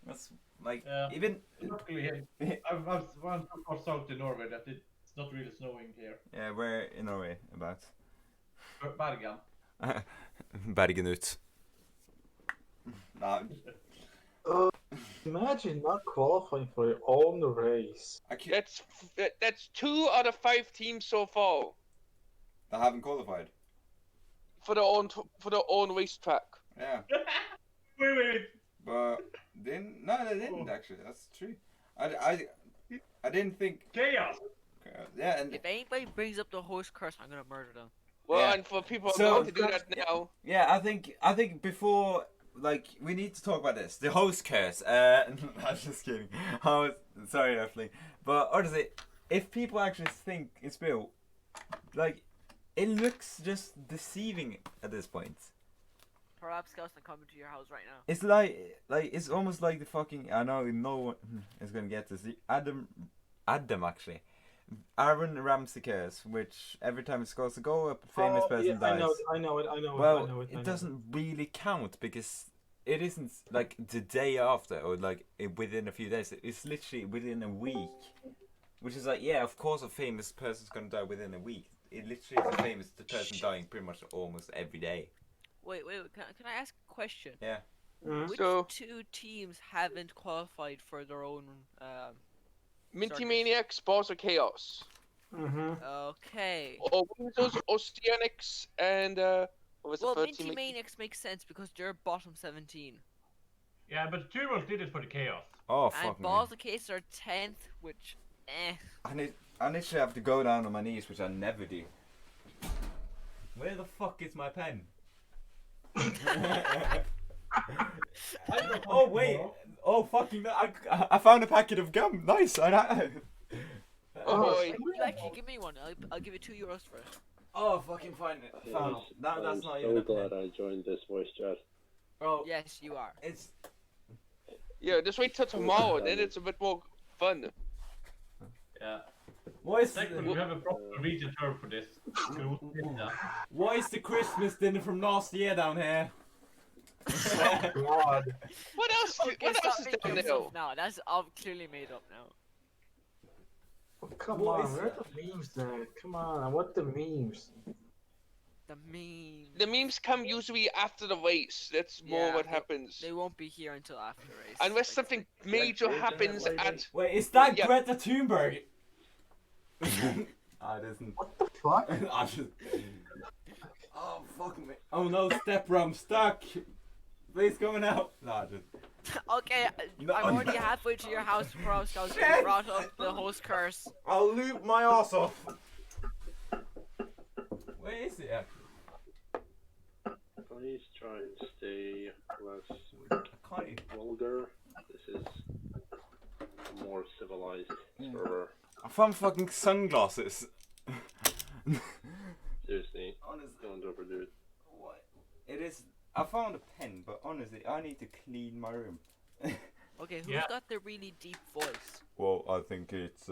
That's like
Yeah.
even.
Luckily, I've gone so far south in Norway that it's not really snowing here.
Yeah, where in Norway about?
Bergen.
Bergen ut. Nah.
Imagine not qualifying for your own race.
That's 2 out of 5 teams so far.
that haven't qualified.
For their own racetrack.
Yeah.
Wait.
But they didn't actually. That's true. I didn't think.
Chaos.
Yeah, and
If anybody brings up the host curse, I'm gonna murder them.
Well,
Yeah.
and for people
So-
going to do that now.
yeah, I think before, like, we need to talk about this. The host curse. I'm just kidding. Sorry, Earthling. But honestly, if people actually think it's real, like, it looks just deceiving at this point.
Perhaps Scouts are coming to your house right now.
It's like it's almost like the fucking. I know no one is gonna get this. The Adam actually. Aaron Ramsey curse, which every time it scores a goal, a famous person dies.
I know it.
Well, it doesn't really count because it isn't like the day after or like within a few days. It's literally within a week, which is like, yeah, of course a famous person's gonna die within a week. It literally is a famous person dying pretty much almost every day.
Wait. Can I ask a question?
Yeah.
Which
So-
two teams haven't qualified for their own?
Minty
circus?
Maniacs, Balls of Chaos.
Okay.
Or those Oceanics and what was the
Well,
third
Minty
team?
Maniacs makes sense because they're bottom 17.
Yeah, but Tumult did it for the chaos.
Oh
And
fuck me.
Balls of Case are 10th, which,
I literally have to go down on my knees, which I never do. Where the fuck is my pen? Oh wait! Oh fucking! I found a packet of gum. Nice.
Oh boy.
You actually give me one. I'll give you €2 for it.
Oh fucking fine. Found. That's not even.
I'm so glad I joined this voice chat.
Oh
Yes, you are.
it's.
Yeah, just wait till tomorrow, then it's a bit more fun.
Yeah.
What is
Second, we have a proper Norwegian term for this.
what is the Christmas dinner from last year down here?
God.
What else?
Okay,
What
stop
else is
making
down
up
there?
stuff now. That's all clearly made up now.
Come
What
on,
is
where are the memes then? Come on, what the memes?
The meme.
The memes come usually after the race. That's more
Yeah,
what happens.
They won't be here until after race.
Unless something major happens at.
Wait, is that
Yeah.
Greta Thunberg? Ah, it isn't.
What the fuck?
I just... Oh fuck me! Oh no, stepper, I'm stuck. Please going out. Nah, just.
Okay,
No,
I'm already
no.
halfway to your house, Pro Scouts. You
Shit.
brought up the host curse.
I'll loop my ass off. Where is it actually?
Please try and stay less
I can't even...
vulgar. This is a more civilized server.
I found fucking sunglasses.
Seriously,
Honestly,
don't overdo it.
what? It is. I found a pen, but honestly, I need to clean my room.
Okay, who's
Yeah.
got the really deep voice?
Well, I think it's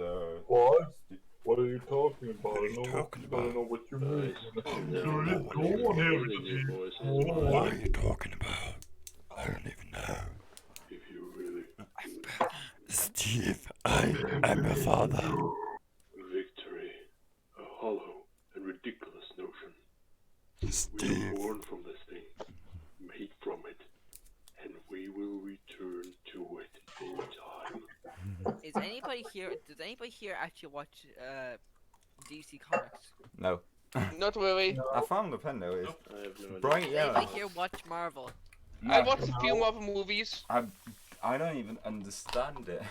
What? What are you talking about?
What are you talking about?
I don't know what you
Guys,
mean.
no,
Go
no,
on here
no,
with
no,
the
no, voices,
What
are you talking about? I don't even know.
if you really
Steve, I'm your father.
victory, a hollow and ridiculous notion. We were
Steve.
born from this thing, made from it, and we will return to it in time.
Is anybody here? Does anybody here actually watch DC Comics?
No.
Not really.
I found the pen though. It's
I have no idea.
bright
Does
yellow.
anybody here watch Marvel?
I watched a few Marvel movies.
I don't even understand it.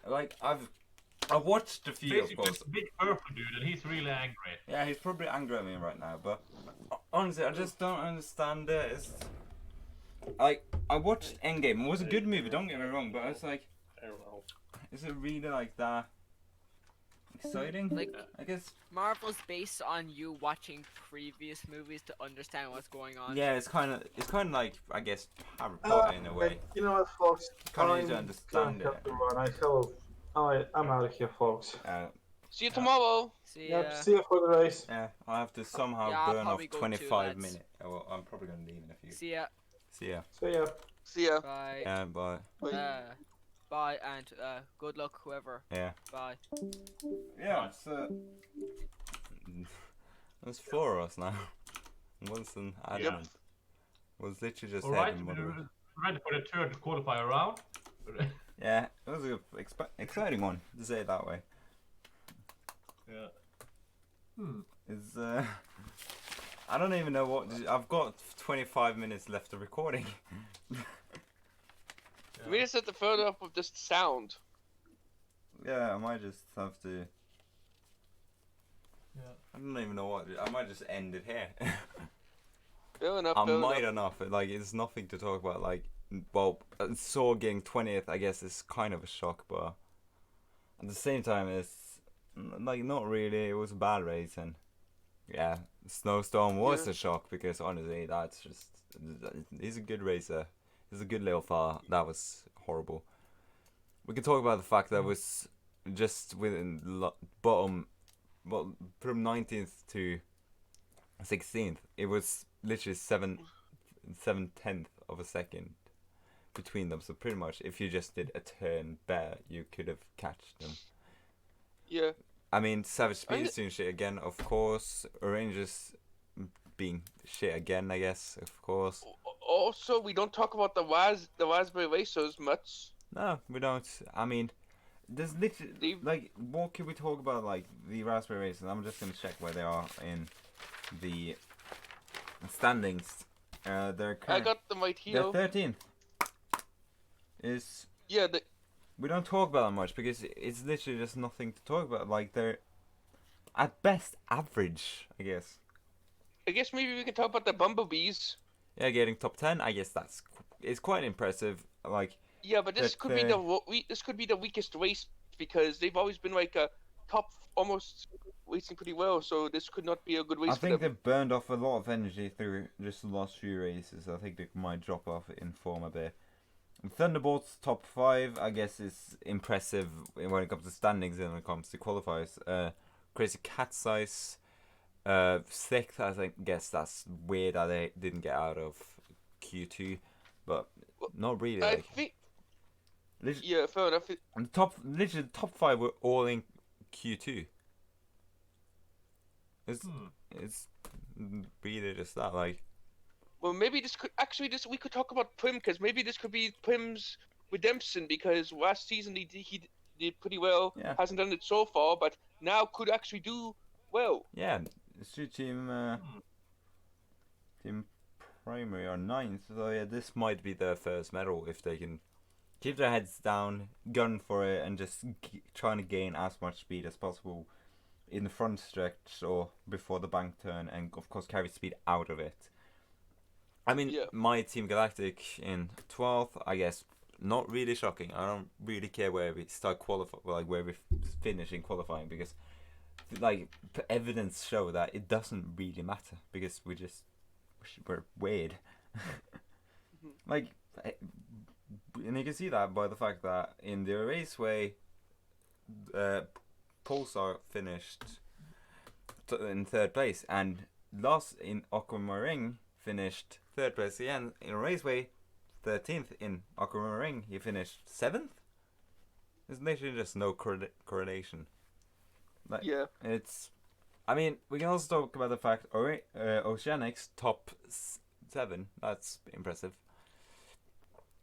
Like I watched a few, of
Basically,
course.
it's a big purple dude, and he's really angry.
Yeah, he's probably angry at me right now, but honestly, I just don't understand it. It's like I watched Endgame. It was a good movie. Don't get me wrong, but it's like,
I don't know.
is it really like that exciting?
Like-
I guess.
Marvel's based on you watching previous movies to understand what's going on.
Yeah, it's kind of like, I guess, Harry Potter in a way.
You know what, folks?
Kind of need to
I'm
understand
gonna
it.
have to run. I'm out of here, folks.
See you tomorrow.
See,
Yep, see you for the race.
Yeah, I have to somehow
Yeah, I'll
burn off
probably go too,
25
lads.
minutes. Well, I'm probably gonna leave in a few.
see ya.
See ya.
See ya.
See ya.
Bye.
Yeah, bye.
Bye, and good luck, whoever.
Yeah.
Bye.
Yeah, there's 4 of us now. Winston, Adam, and was literally just
Alright,
heading
we're
one.
ready for the third qualifier round.
Yeah, it was a exciting one, to say it that way.
Yeah.
Is I don't even know what. I've got 25 minutes left of recording.
We just have to further up with just sound.
Yeah, I might just have to.
Yeah.
I don't even know what. I might just end it here.
Fair enough.
I
fair
might
enough.
enough. Like, it's nothing to talk about. Like, well, Saw getting 20th, I guess, is kind of a shock, but at the same time, it's like not really. It was a bad race, and yeah, Snowstorm was
Yeah.
a shock because honestly, that's just he's a good racer. He's a good little fella. That was horrible. We can talk about the fact that it was just within bottom, well, from 19th to 16th. It was literally 7/10 of a second between them. So pretty much, if you just did a turn better, you could have catched them.
Yeah.
I mean, Savage Speed is doing shit again, of course. Rangers being shit again, I guess, of course.
Also, we don't talk about the Raspberry Racers much.
No, we don't. I mean, there's literally like, what can we talk about? Like the Raspberry Racers. I'm just gonna check where they are in the standings. They're
I got them right here.
They're 13th. Is
Yeah.
we don't talk about them much because it's literally just nothing to talk about. Like, they're at best average, I guess.
I guess maybe we can talk about the Bumblebees.
Yeah, getting top 10. I guess it's quite impressive. Like,
Yeah, but this could be this could be the weakest race because they've always been like a top, almost racing pretty well. So this could not be a good race
I
for
think
them.
they've burned off a lot of energy through just the last few races. I think they might drop off in form a bit. Thunderbolts top 5, I guess, is impressive when it comes to standings and when it comes to qualifiers. Crazy Cat's Eyes, 6th. I guess that's weird that they didn't get out of Q2, but not really.
I
Like,
think.
literally,
Yeah, fair enough.
literally the top 5 were all in Q2. It's really just that, like.
Well, maybe this could we could talk about Prim because maybe this could be Prim's redemption because last season he did pretty well.
Yeah.
Hasn't done it so far, but now could actually do well.
Yeah, Street Team Team Primary are 9th, so yeah, this might be their first medal if they can keep their heads down, gun for it, and just trying to gain as much speed as possible in the front stretch or before the bank turn, and of course carry speed out of it. I mean, my Team Galactic in 12th, I guess, not really shocking. I don't really care where we start qualifying, like where we finish in qualifying, because like evidence show that it doesn't really matter because we're weird. Like, and you can see that by the fact that in the raceway, Pulsar finished in 3rd place, and Lost in Aquamarine finished 3rd place again. In Raceway, 13th. In Aquamarine, he finished 7th. There's literally just no correlation. Like,
yeah.
It's. I mean, we can also talk about the fact Oceanics top 7. That's impressive.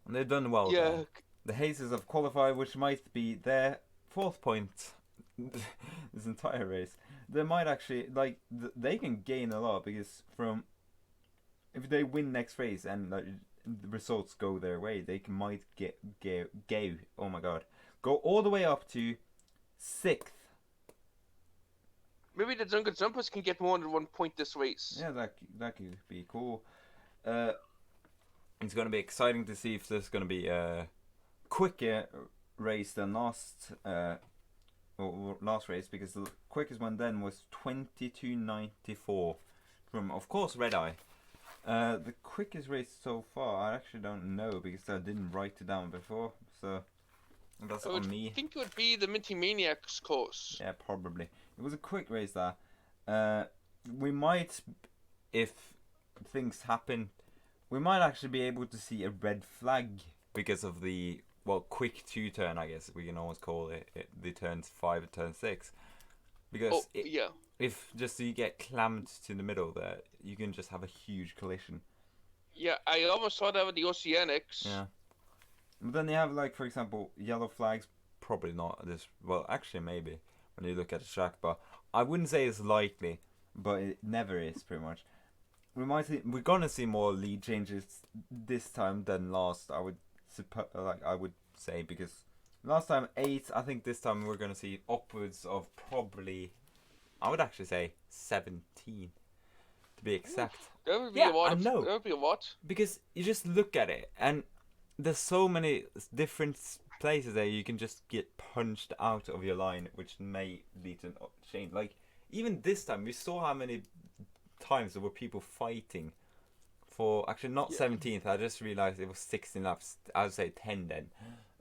And they've done well.
Yeah.
There. The Hazes have qualified, which might be their 4th point this entire race. They might actually, like, they can gain a lot because from if they win next race and the results go their way, they might oh my god, go all the way up to 6th.
Maybe the Jungle Jumpers can get more than 1 point this race.
Yeah, that could be cool. It's going to be exciting to see if there's going to be a quicker race than last race, because the quickest one then was 22:94 from, of course, Red Eye. The quickest race so far, I actually don't know because I didn't write it down before, so that's on me.
I think it would be the Minty Maniacs course.
Yeah, probably. It was a quick race there. We might, if things happen, we might actually be able to see a red flag because of the, well, quick 2-turn, I guess we can always call it, the turns 5 and turn 6. Because if just you get clammed to the middle there, you can just have a huge collision.
Yeah, I almost saw that with the Oceanics.
Yeah. But then you have, like, for example, yellow flags, probably not this, well, actually maybe, when you look at the track, but I wouldn't say it's likely. but it never is pretty much. We're gonna see more lead changes this time than last. I would say, because last time 8. I think this time we're gonna see upwards of probably, I would actually say 17, to be exact.
That would be
Yeah,
a lot.
I know.
That would be a lot.
Because you just look at it, and there's so many different places there you can just get punched out of your line, which may lead to a change. Like, even this time, we saw how many times there were people fighting for, actually not 17th, I just realized it was 16 laps. I would say 10 then.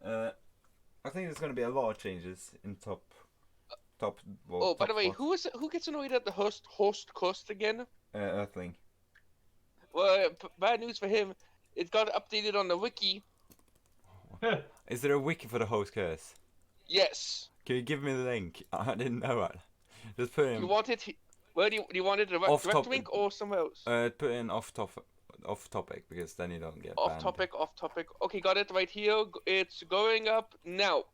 I think there's going to be a lot of changes in top. Well,
by the way,
spots.
who gets annoyed at the host cost again?
Earthling.
Well, bad news for him. It got updated on the wiki.
Is there a wiki for the host curse?
Yes.
Can you give me the link? I didn't know that. Just put in.
You want it? Where do you want it? Direct link or somewhere else?
Put in off topic, because then you don't get
Off
banned.
topic. Okay, got it right here. It's going up now.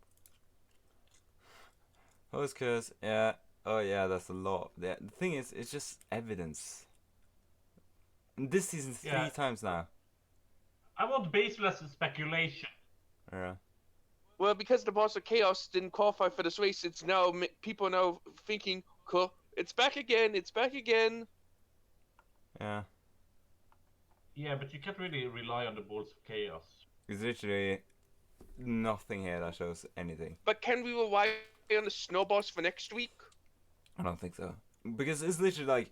Host curse, yeah. Oh yeah, that's a lot. The thing is, it's just evidence. And this season 3 times now.
I want baseless speculation.
Yeah.
Well, because the Boss of Chaos didn't qualify for this race, it's now people are now thinking, "Cool, it's back again. It's back again."
Yeah.
Yeah, but you can't really rely on the balls of chaos.
There's literally nothing here that shows anything.
But can we rely on the snowballs for next week?
I don't think so. Because it's literally like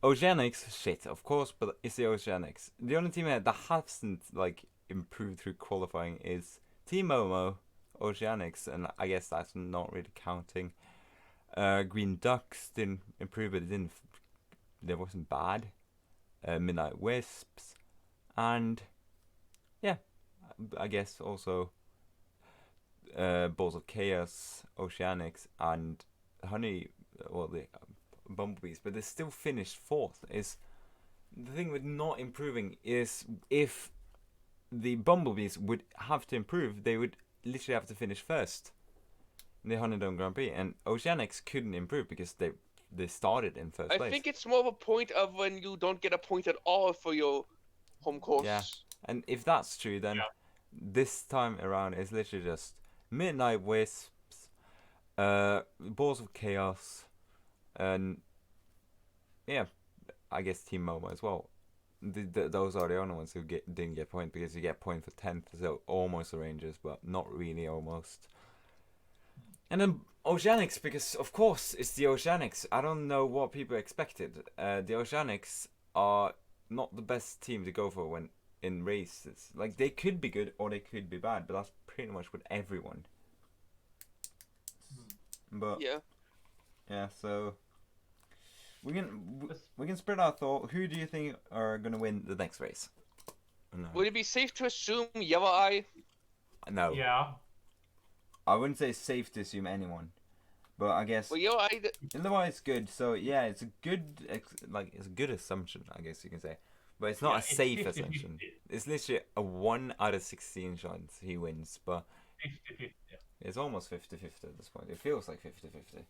Oceanics, shit, of course, but it's the Oceanics. The only team here that hasn't like improved through qualifying is Team Momo, Oceanics, and I guess that's not really counting. Green Ducks didn't improve, but it wasn't bad. Midnight Wisps, and yeah, I guess also Balls of Chaos, Oceanics, and Honey, well, the Bumblebees, but they still finished 4th. Is the thing with not improving is if the Bumblebees would have to improve, they would literally have to finish 1st in the Honeydome Grand Prix, and Oceanics couldn't improve because they started in 1st place.
I think it's more of a point of when you don't get a point at all for your home course.
Yeah, and if that's true, then this time around it's literally just Midnight Wisps, Balls of Chaos, and yeah, I guess Team Momo as well. Those are the only ones who didn't get point, because you get point for 10th, so almost the Rangers, but not really almost. And then Oceanics, because of course it's the Oceanics. I don't know what people expected. The Oceanics are not the best team to go for when in races. Like, they could be good or they could be bad, but that's pretty much with everyone. But yeah, so we can spread our thought. Who do you think are gonna win the next race? No.
Would it be safe to assume Yellow Eye?
No.
Yeah.
I wouldn't say safe to assume anyone, but I guess
Yellow Eye.
Yellow Eye is good. So yeah, it's a good it's a good assumption, I guess you can say, but it's not a safe assumption. It's literally a 1 out of 16 chance he wins, but
50-50.
it's almost 50-50 at this point. It feels like 50-50.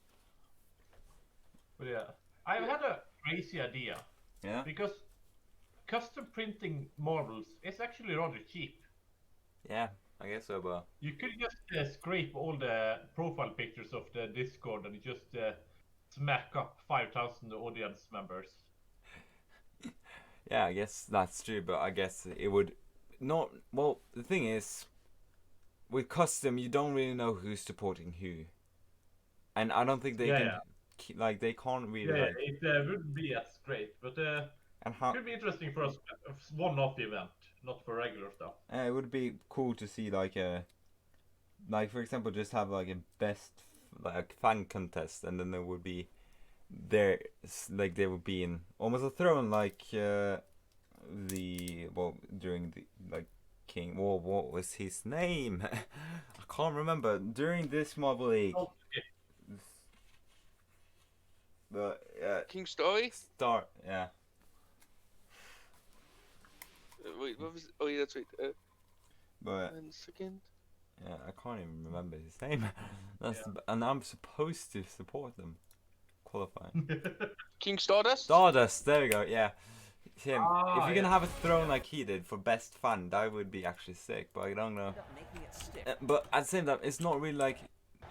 But yeah, I've had a crazy idea.
Yeah.
Because custom printing marbles is actually rather cheap.
Yeah, I guess so, but
you could just scrape all the profile pictures of the Discord and just smack up 5,000 audience members.
Yeah, I guess that's true, but I guess it would not. Well, the thing is, with custom, you don't really know who's supporting who, and I don't think they can. Like, they can't really.
Yeah, it wouldn't be as great, but
and how...
it could be interesting for us one-off event, not for regular stuff.
It would be cool to see like for example, just have like a best fan contest, and then there would be there would be in almost a throne like during the King. Well, what was his name? I can't remember. During this Marble League.
Oh, okay.
But
King Story?
Yeah.
Wait, what was? Oh yeah, that's right.
But
1 second.
Yeah, I can't even remember his name. And I'm supposed to support them qualifying?
King Stardust?
Stardust, there we go, yeah. Him.
Ah,
If you're gonna
yeah.
have a throne like he did for best fan, that would be actually sick, but I don't know. But at the same time, it's not really like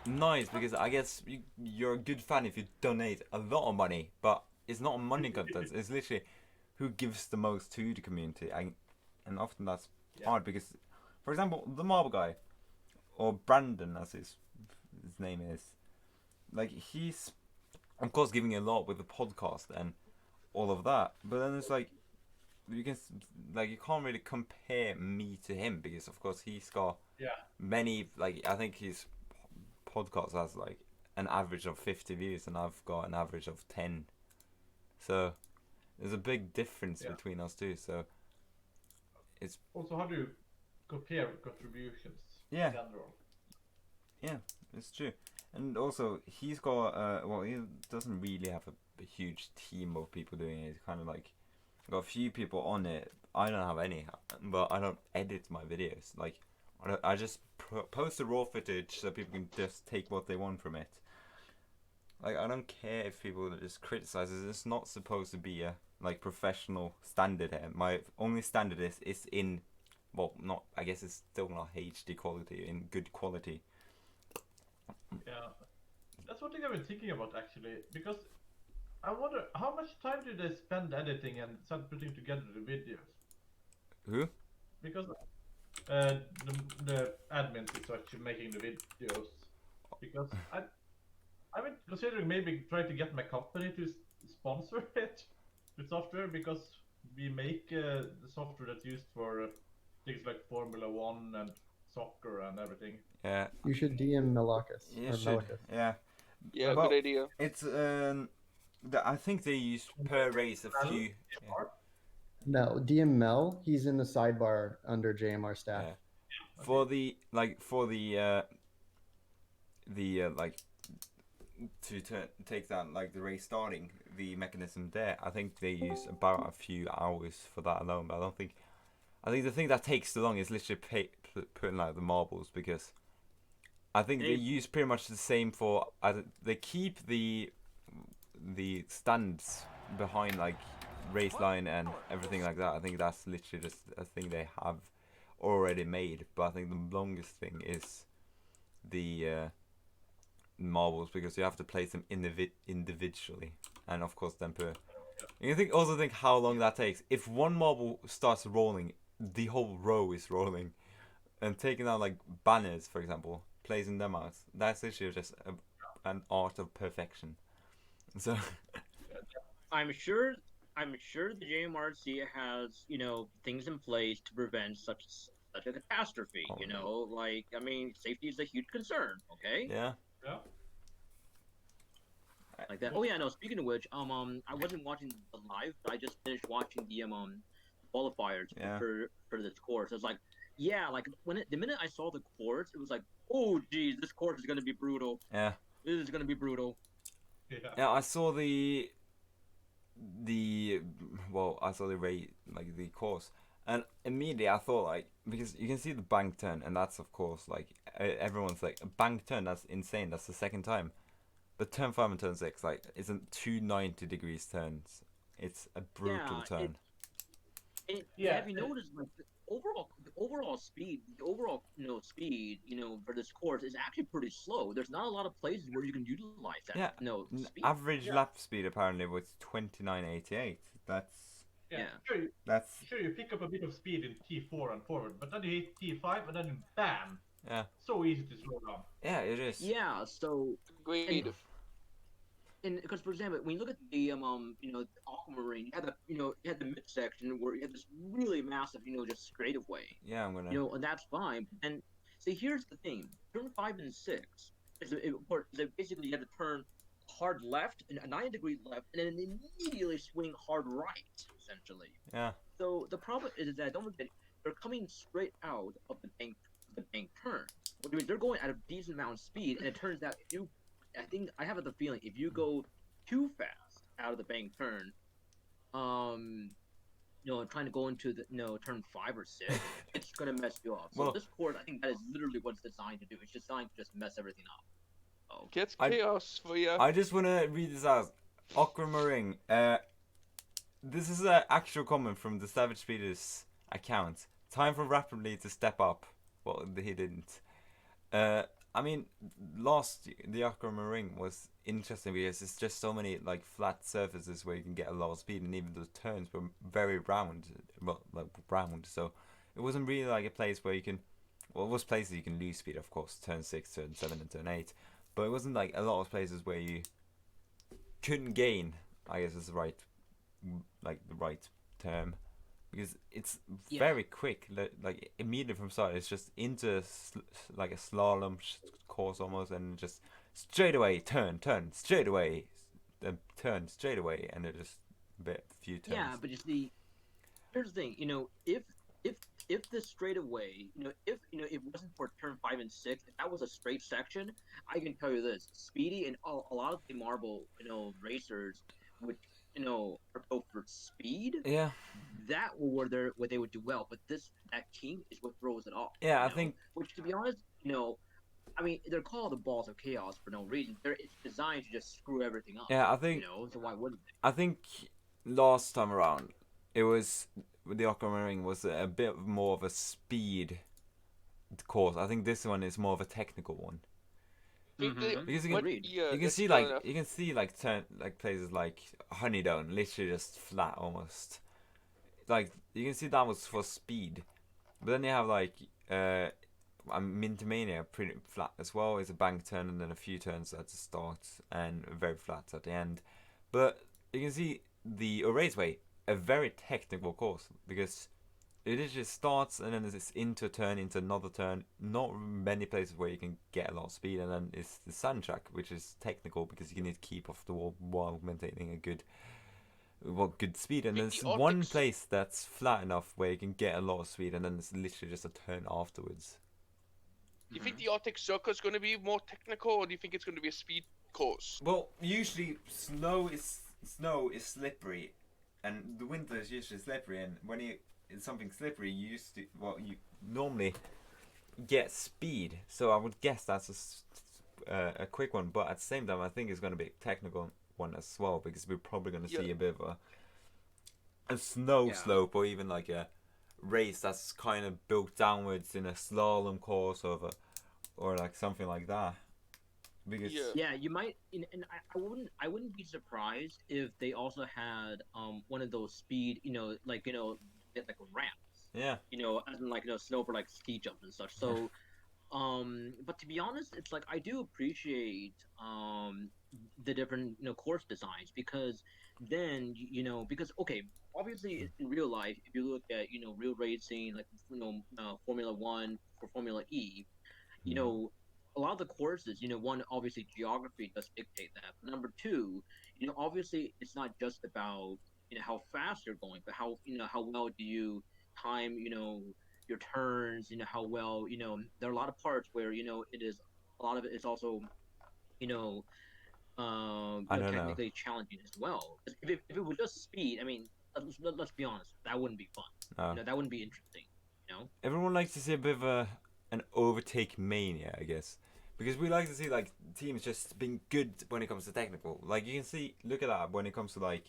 nice because I guess you're a good fan if you donate a lot of money, but it's not a money contest. It's literally who gives the most to the community, and often that's hard because, for example, the Marble guy, or Brandon as his name is, like he's of course giving a lot with the podcast and all of that, but then it's like you can't really compare me to him because of course he's got many, like I think his podcast has like an average of 50 views and I've got an average of 10, so there's a big difference between us two. So it's
also, how do you compare contributions
Yeah.
in general?
Yeah, it's true. And also, he's got, well, he doesn't really have a huge team of people doing it. He's kind of like, got a few people on it. I don't have any, but I don't edit my videos. Like, I just post the raw footage so people can just take what they want from it. Like, I don't care if people just criticize it. It's not supposed to be a, like, professional standard here. My only standard is in, well, not, I guess it's still not HD quality, in good quality.
Yeah, that's one thing I've been thinking about actually, because I wonder how much time do they spend editing and start putting together the videos?
Who?
Because the admins is actually making the videos. Because I've been considering maybe trying to get my company to sponsor it with software, because we make the software that's used for things like Formula 1 and soccer and everything.
Yeah.
You should DM Malakis.
You
or
should.
Malakis.
Yeah.
Yeah,
Well,
good idea.
It's I think they use per race a few. Yeah.
No, DM Mel. He's in the sidebar under JMR staff.
Yeah. For the like like to take down like the race starting, the mechanism there, I think they use about a few hours for that alone. But I think the thing that takes too long is literally putting like the marbles, because I think they use pretty much the same for they keep the stands behind like race line and everything like that. I think that's literally just a thing they have already made. But I think the longest thing is the marbles, because you have to place them individually, and of course then you can also think how long that takes. If one marble starts rolling, the whole row is rolling, and taking out like banners, for example, placing them out, that's literally just an art of perfection. So
I'm sure the JMRC has, things in place to prevent such a catastrophe. Like, I mean, safety is a huge concern. Okay.
Yeah.
Yeah.
Like that. Oh yeah, no. Speaking of which, I wasn't watching the live, but I just finished watching the qualifiers for this course. I was like, yeah, like the minute I saw the course, it was like, oh geez, this course is gonna be brutal.
Yeah.
This is gonna be brutal.
Yeah, I saw the rate, like the course, and immediately I thought, like, because you can see the bank turn, and that's of course like everyone's like, a bank turn, that's insane, that's the second time. But turn 5 and turn 6, like, isn't 290 degrees turns. It's a brutal turn.
Have you noticed, like, the overall speed, speed, for this course is actually pretty slow. There's not a lot of places where you can utilize that.
Yeah.
Speed.
Average lap speed apparently was 29.88. That's
Sure, you pick up a bit of speed in T4 and forward, but then you hit T5 and then bam.
Yeah.
So easy to slow down.
Yeah, it is.
Yeah. So.
Agreed.
And because, for example, when you look at the Aquamarine, you had the midsection where you had this really massive, just straightaway.
Yeah, I'm gonna.
And that's fine. And see, here's the thing: turn 5 and 6 is basically you have to turn hard left and a 90-degree left, and then immediately swing hard right, essentially.
Yeah.
So the problem is that don't forget they're coming straight out of the bank turn, which means they're going at a decent amount of speed, and it turns out I have the feeling if you go too fast out of the bank turn, trying to go into the turn 5 or 6, it's gonna mess you up. So this course, I think that is literally what it's designed to do. It's designed to just mess everything up.
Gets chaos for you.
I just want to read this out. Aquamarine. This is an actual comment from the Savage Speeders account. Time for Rapidly to step up. Well, he didn't. I mean, the Aquamarine was interesting because it's just so many like flat surfaces where you can get a lot of speed, and even the turns were very round, well, like round. So it wasn't really like a place where you can. Well, it was places you can lose speed, of course, turn 6, turn 7, and turn 8. But it wasn't like a lot of places where you couldn't gain. I guess is the right term, because it's very quick. Like immediately from start, it's just into like a slalom course almost, and just straight away turn, straight away, then turn straight away, and it just a few turns.
Yeah, but here's the thing. If this straightaway, if it wasn't for turn 5 and 6, if that was a straight section, I can tell you this: Speedy and a lot of the marble, racers, which are built for speed.
Yeah.
That where they would do well, but that king is what throws it off.
Yeah, I think.
Which, to be honest, I mean, they're called the balls of chaos for no reason. It's designed to just screw everything up.
Yeah, I think.
So why wouldn't they?
I think last time around, it was with the Aquamarine was a bit more of a speed course. I think this one is more of a technical one. Because you can see places like Honeydone, literally just flat almost. Like you can see that was for speed, but then you have like Mintomania pretty flat as well. It's a bank turn and then a few turns at the start and very flat at the end. But you can see the Raceway, a very technical course, because it just starts and then it's into a turn, into another turn. Not many places where you can get a lot of speed, and then it's the sand track, which is technical because you need to keep off the wall while maintaining a good speed. And there's one place that's flat enough where you can get a lot of speed, and then it's literally just a turn afterwards.
Do you think the Arctic Circle is going to be more technical, or do you think it's going to be a speed course?
Well, usually snow is slippery, and the winter is usually slippery, and when it's something slippery, you normally get speed. So I would guess that's a quick one, but at the same time, I think it's going to be a technical one as well, because we're probably going to see a bit of a snow slope, or even like a race that's kind of built downwards in a slalom course or like something like that. Because
you might, and I wouldn't be surprised if they also had one of those speed, like ramps.
Yeah.
As in snow for like ski jumps and such. So, but to be honest, it's like I do appreciate the different course designs, because then because okay, obviously in real life, if you look at real racing like Formula 1 or Formula E, a lot of the courses, one, obviously geography does dictate that. But number two, obviously it's not just about how fast you're going, but how how well do you time your turns, how well there are a lot of parts where it is a lot of it is also technically challenging as well. If it was just speed, I mean, let's be honest, that wouldn't be fun. That wouldn't be interesting.
Everyone likes to see a bit of an overtake mania, I guess, because we like to see like teams just being good when it comes to technical. Like you can see, look at that when it comes to like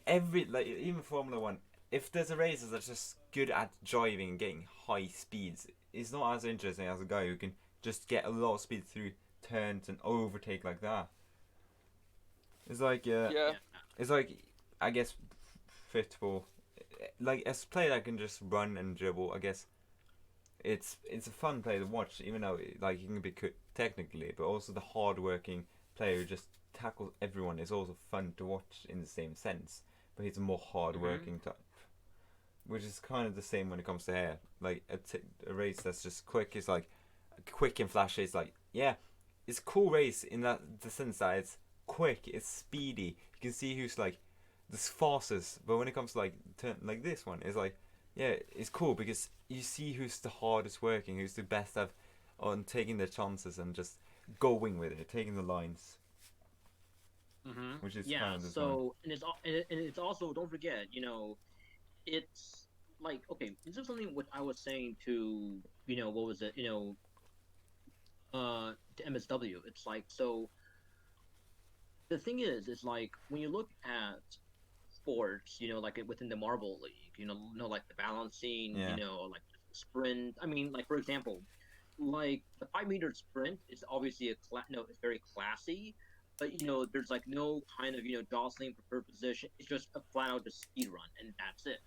even Formula 1. If there's a racer that's just good at driving and getting high speeds, it's not as interesting as a guy who can just get a lot of speed through turns and overtake like that. It's like it's like, I guess, football. Like a player that can just run and dribble, I guess it's a fun player to watch, even though like he can be technically, but also the hard-working player who just tackles everyone is also fun to watch in the same sense. But he's a more hard-working type, which is kind of the same when it comes to hair. Like a race that's just quick is like quick and flashy. It's like, yeah, it's a cool race in the sense that it's quick, it's speedy. You can see who's like the fastest. But when it comes to like turn like this one, it's like, yeah, it's cool because you see who's the hardest working, who's the best at on taking their chances and just going with it, taking the lines. Which is kind of the
so fun. And it's also, don't forget, it's like, okay, this is something what I was saying to what was it, to MSW. It's like, so the thing is like when you look at sports, like within the Marble League, like the balancing,
Yeah.
like the sprint. I mean, like for example, like the 5 meter sprint is obviously it's very classy, but there's like no kind of jostling for third position. It's just a flat out just speed run, and that's it.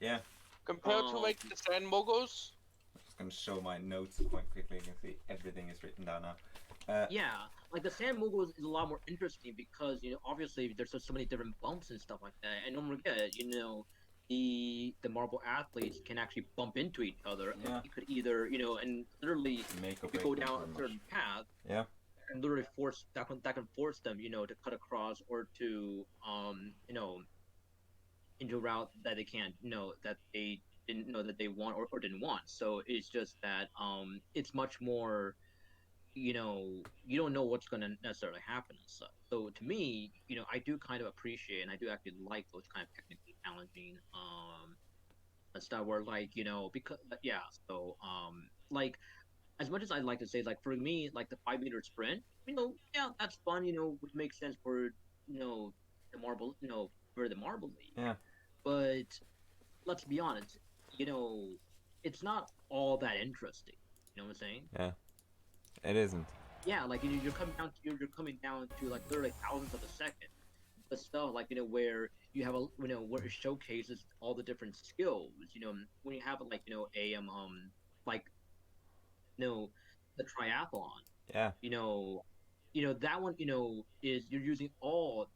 Yeah.
Compared to like the Sand Moguls.
I'm just gonna show my notes quite quickly. You can see everything is written down now.
Yeah, like the Sand Moguls is a lot more interesting because obviously there's so many different bumps and stuff like that, and don't forget the marble athletes can actually bump into each other.
Yeah.
And you could either and literally
Make or
if you
break
go
them
down
very
a certain path,
Yeah.
and literally force that can force them to cut across or to into a route that they can't that they didn't know that they want or didn't want. So it's just that it's much more you don't know what's going to necessarily happen and stuff. So to me, I do kind of appreciate and I do actually like those kind of technically challenging stuff where like because yeah. So like as much as I'd like to say like for me like the 5 meter sprint, yeah, that's fun, which makes sense for the marble for the Marble League.
Yeah.
But let's be honest, it's not all that interesting. You know what I'm saying?
Yeah. It isn't.
Yeah, like you're coming down to you're coming down to like literally thousandths of a second. The stuff like where you have a where it showcases all the different skills. When you have like like the triathlon.
Yeah.
That one is you're using all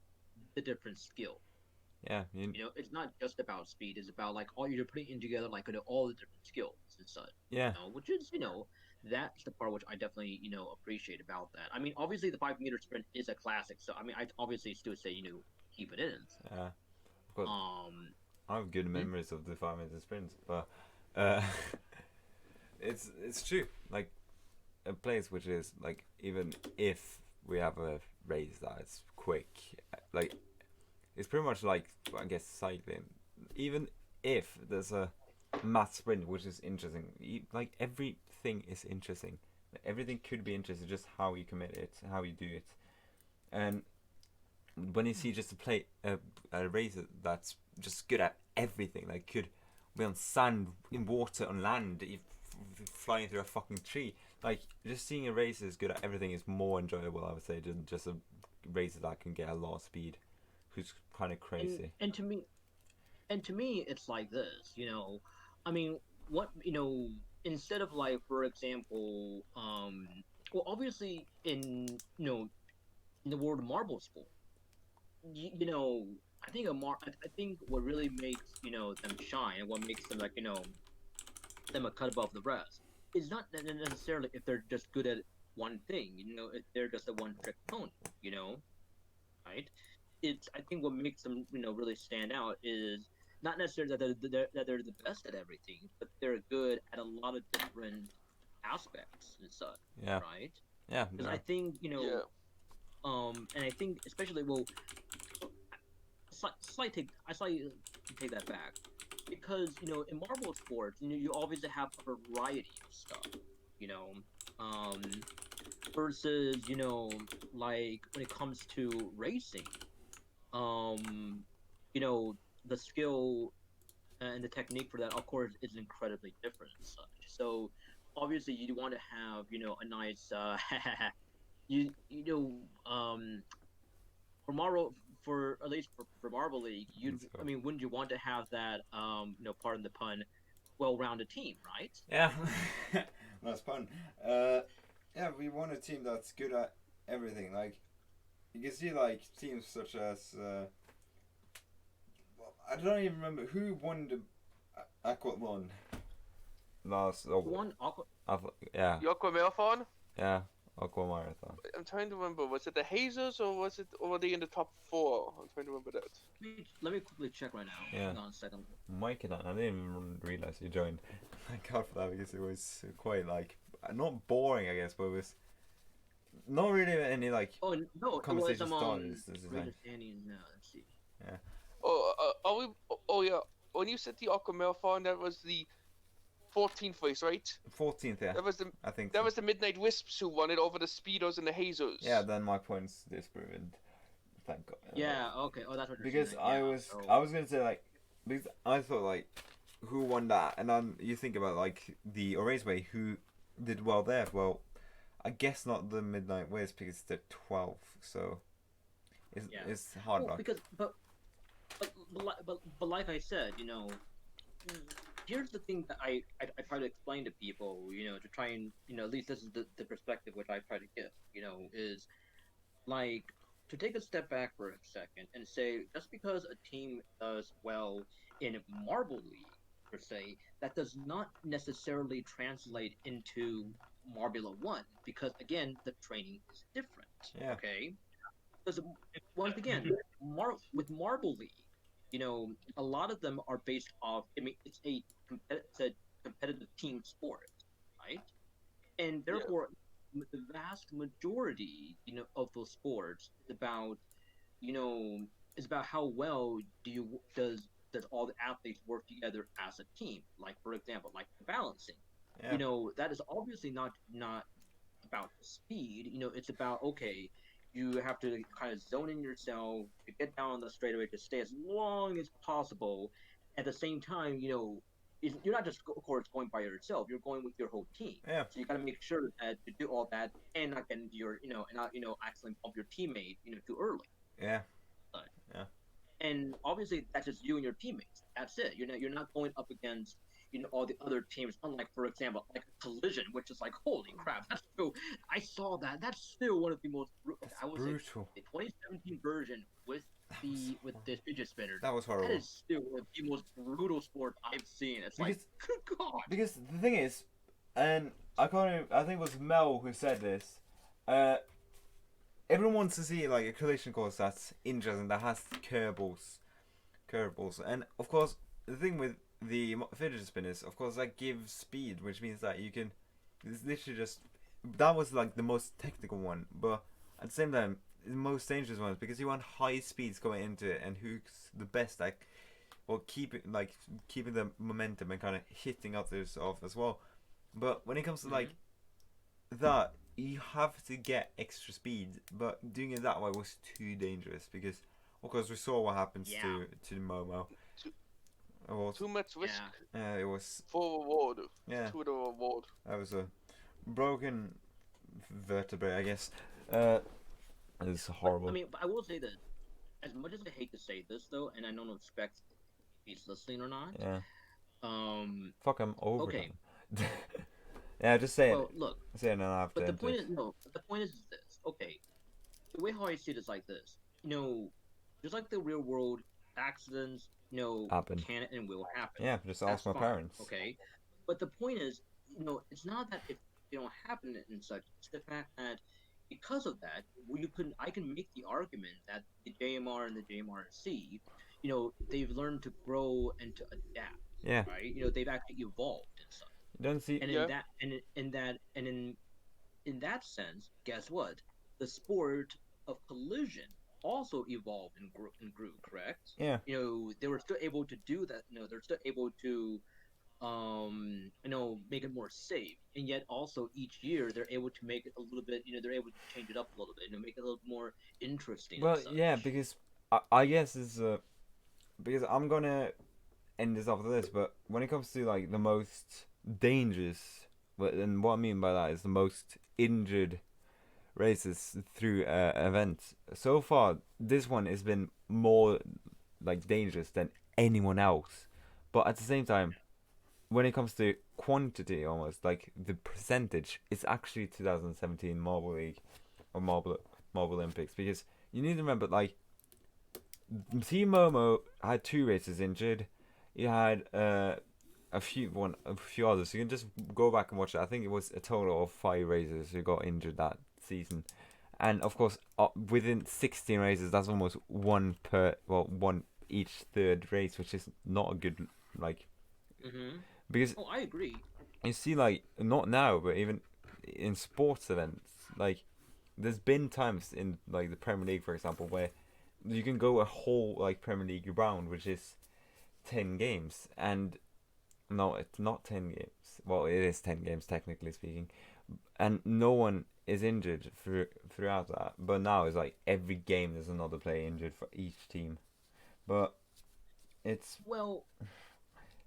the different skills.
Yeah.
It's not just about speed. It's about like all you're putting in together like all the different skills and such.
Yeah.
Which is that's the part which I definitely appreciate about that. I mean, obviously the 5 meter sprint is a classic, so I mean I obviously still say keep it in.
Yeah. But I have good memories of the 5 meter sprints, but it's true. Like a place which is like even if we have a race that's quick, like it's pretty much like I guess cycling. Even if there's a math sprint which is interesting, like everything is interesting. Everything could be interesting, just how you commit it, how you do it. And when you see just a racer that's just good at everything, like could be on sand, in water, on land, flying through a fucking tree. Like just seeing a racer is good at everything is more enjoyable, I would say, than just a racer that can get a lot of speed, who's kind of crazy.
And to me, it's like this. I mean, what instead of like, for example, well, obviously in in the world of marble sport, I think I think what really makes them shine and what makes them like them a cut above the rest is not necessarily if they're just good at one thing, if they're just a one trick pony, right? It's I think what makes them really stand out is not necessarily that they're the best at everything, but they're good at a lot of different aspects and such.
Yeah.
Right.
Yeah.
Because I think and I think especially I slightly take that back because in marble sports you obviously have a variety of stuff versus like when it comes to racing the skill and the technique for that of course is incredibly different and such. So obviously you want to have a nice for Marble, for at least for Marble League, I mean, wouldn't you want to have that pardon the pun, well-rounded team, right?
Yeah. That's fun. Yeah, we want a team that's good at everything. Like you can see like teams such as I don't even remember who won the Aquathlon last.
One Aqua.
Yeah.
The Aqua Marathon.
Yeah. Aqua Marathon.
I'm trying to remember. Was it the Hazers or were they in the top 4? I'm trying to remember that.
Let me quickly check right now.
Yeah.
Hang on a second.
Mike and I didn't even realize you joined. Thank God for that because it was quite like not boring, I guess, but it was not really any like conversation starters.
Let's see.
Yeah.
Oh, are we? Oh yeah. When you said the Aqua Marathon, that was the 14th race, right?
14th, yeah.
That was the
I think
that
so.
was the Midnight Wisps who won it over the Speedos and the Hazers.
Yeah, then my points disproved. Thank God.
Yeah. Okay. Oh, that's what you're
Because
saying.
I
Yeah,
was
so-
I was gonna say like because I thought like who won that, and then you think about like the Raceway who did well there. Well, I guess not the Midnight Wisp because they're 12, so it's hard
Well,
luck.
because but like I said, here's the thing that I try to explain to people, to try and at least this is the perspective which I try to give, is like to take a step back for a second and say just because a team does well in Marble League per se, that does not necessarily translate into Marbula 1 because again the training is different.
Yeah.
Okay. Because once again, with Marble League, a lot of them are based off. I mean, it's a competitive team sport, right? And therefore, the vast majority, of those sports is about, is about how well does all the athletes work together as a team. Like for example, like balancing.
Yeah.
That is obviously not about speed. It's about okay. You have to kind of zone in yourself to get down on the straightaway to stay as long as possible. At the same time, you're not just of course going by yourself. You're going with your whole team.
Yeah.
So you got to make sure that you do all that and not get into your, and not accidentally bump your teammate, too early.
Yeah.
But,
yeah.
And obviously that's just you and your teammates. That's it. You're not going up against all the other teams, unlike, for example, like Collision, which is like, holy crap, that's still, I saw that. That's still one of the most
brutal.
The 2017 version with the fidget spinner.
That was horrible.
That is still one of the most brutal sports I've seen. It's like, good God.
Because the thing is, and I think it was Mel who said this. Everyone wants to see like a collision course that's interesting, that has curveballs, and of course the thing with the fidget spinners, of course, that gives speed, which means that you can. It's literally just that was like the most technical one, but at the same time, the most dangerous one because you want high speeds going into it, and who's the best like, well, keeping the momentum and kind of hitting others off as well. But when it comes to like that, you have to get extra speed, but doing it that way was too dangerous because, of course, we saw what happens to Momo.
Too much risk.
Yeah, it was.
For reward.
Yeah.
To the reward.
That was a broken vertebrae, I guess. It's horrible.
I mean, I will say this. As much as I hate to say this, though, and I don't expect if he's listening or not.
Yeah. Fuck him over.
Okay.
Yeah, just say
well,
it.
Look.
Say it and I'll have
but
to
the point is The point is this. Okay. The way how I see it is like this. Just like the real world, accidents,
happen.
Can and will happen.
Yeah, just ask my parents.
Okay. But the point is, it's not that if they don't happen and such. It's the fact that because of that, I can make the argument that the JMR and the JMRC, they've learned to grow and to adapt.
Yeah.
Right. They've actually evolved and such.
You don't see.
And in that sense, guess what? The sport of collision also evolved and grew. Correct.
Yeah.
They were still able to do that. They're still able to make it more safe, and yet also each year they're able to make it a little bit, they're able to change it up a little bit, make it a little more interesting.
Well, yeah, because I guess it's because I'm gonna end this off with this, but when it comes to like the most dangerous, and what I mean by that is the most injured races through events so far, this one has been more like dangerous than anyone else, but at the same time, when it comes to quantity, almost like the percentage, it's actually 2017 Marble League or Marble Olympics, because you need to remember, like, Team Momo had 2 races injured. You had a few others. So you can just go back and watch it. I think it was a total of 5 racers who got injured that season, and of course, within 16 races, that's almost one each third race, which is not a good like. Because
I agree.
You see, like, not now, but even in sports events, like, there's been times in like the Premier League, for example, where you can go a whole like Premier League round, which is 10 games, and No, it's not 10 games. Well, it is 10 games technically speaking, and no one is injured throughout that. But now it's like every game there's another player injured for each team. But it's
Well,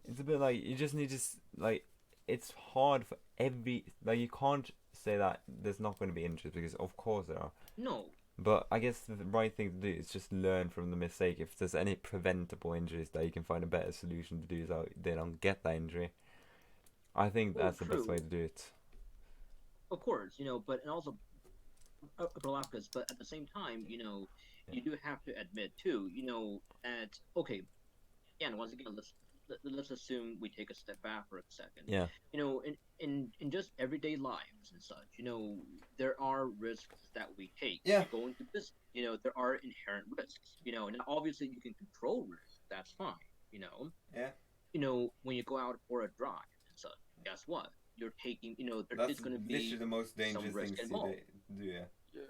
it's a bit like you just need to like it's hard for every like you can't say that there's not going to be injuries because of course there are.
no.
But I guess the right thing to do is just learn from the mistake. If there's any preventable injuries, that you can find a better solution to do so they don't get that injury. I think that's the best way to do it.
Of course, but and also Galapagos, but at the same time, you do have to admit too, that okay, again, once again, let's assume we take a step back for a second.
Yeah.
In just everyday lives and such, there are risks that we take.
Yeah.
Going to business, there are inherent risks. And obviously you can control risks. That's fine.
Yeah.
When you go out for a drive and such, guess what? You're taking. There
That's
is going to be
literally the most dangerous
some risk
things
involved.
to do.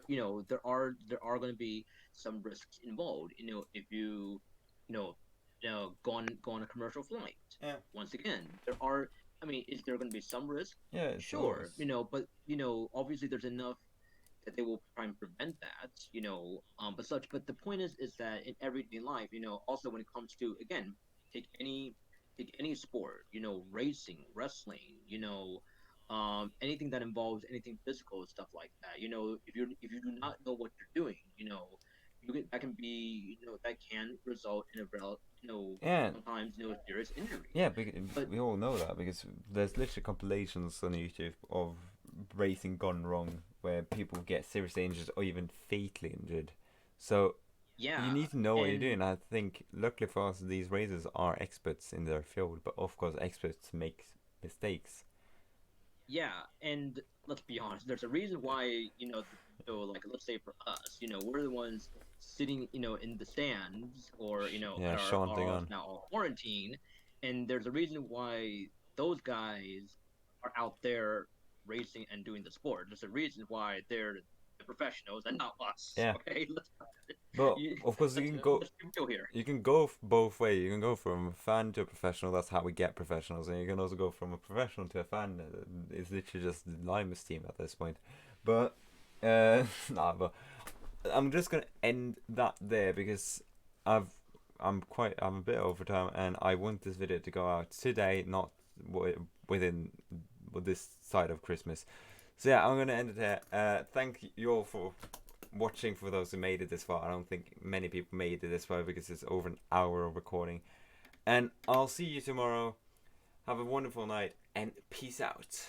Yeah.
There are going to be some risks involved. If you go on a commercial flight.
Yeah.
Once again, there are. I mean, is there going to be some risk?
Yeah.
Sure. But obviously there's enough that they will try and prevent that. But the point is that in everyday life, also when it comes to again, take any sport, racing, wrestling, anything that involves anything physical, stuff like that. If you do not know what you're doing, that can be, that can result in a
Yeah.
sometimes serious injury.
Yeah, but we all know that because there's literally compilations on YouTube of racing gone wrong where people get seriously injured or even fatally injured. So
yeah,
you need to know what you're
and-
doing. I think luckily for us, these racers are experts in their field, but of course, experts make mistakes.
Yeah, and let's be honest, there's a reason why, like let's say for us, we're the ones sitting, in the stands or,
Yeah,
are
shunting on.
now on quarantine, and there's a reason why those guys are out there racing and doing the sport. There's a reason why they're the professionals and not us.
Yeah.
Okay,
But of course, you can go.
let's be real here.
You can go both ways. You can go from a fan to a professional. That's how we get professionals, and you can also go from a professional to a fan. It's literally just the Limus team at this point. But but I'm just gonna end that there because I'm a bit over time, and I want this video to go out today, not within this side of Christmas. So yeah, I'm gonna end it here. Thank you all for watching. For those who made it this far, I don't think many people made it this far because it's over an hour of recording. And I'll see you tomorrow. Have a wonderful night and peace out.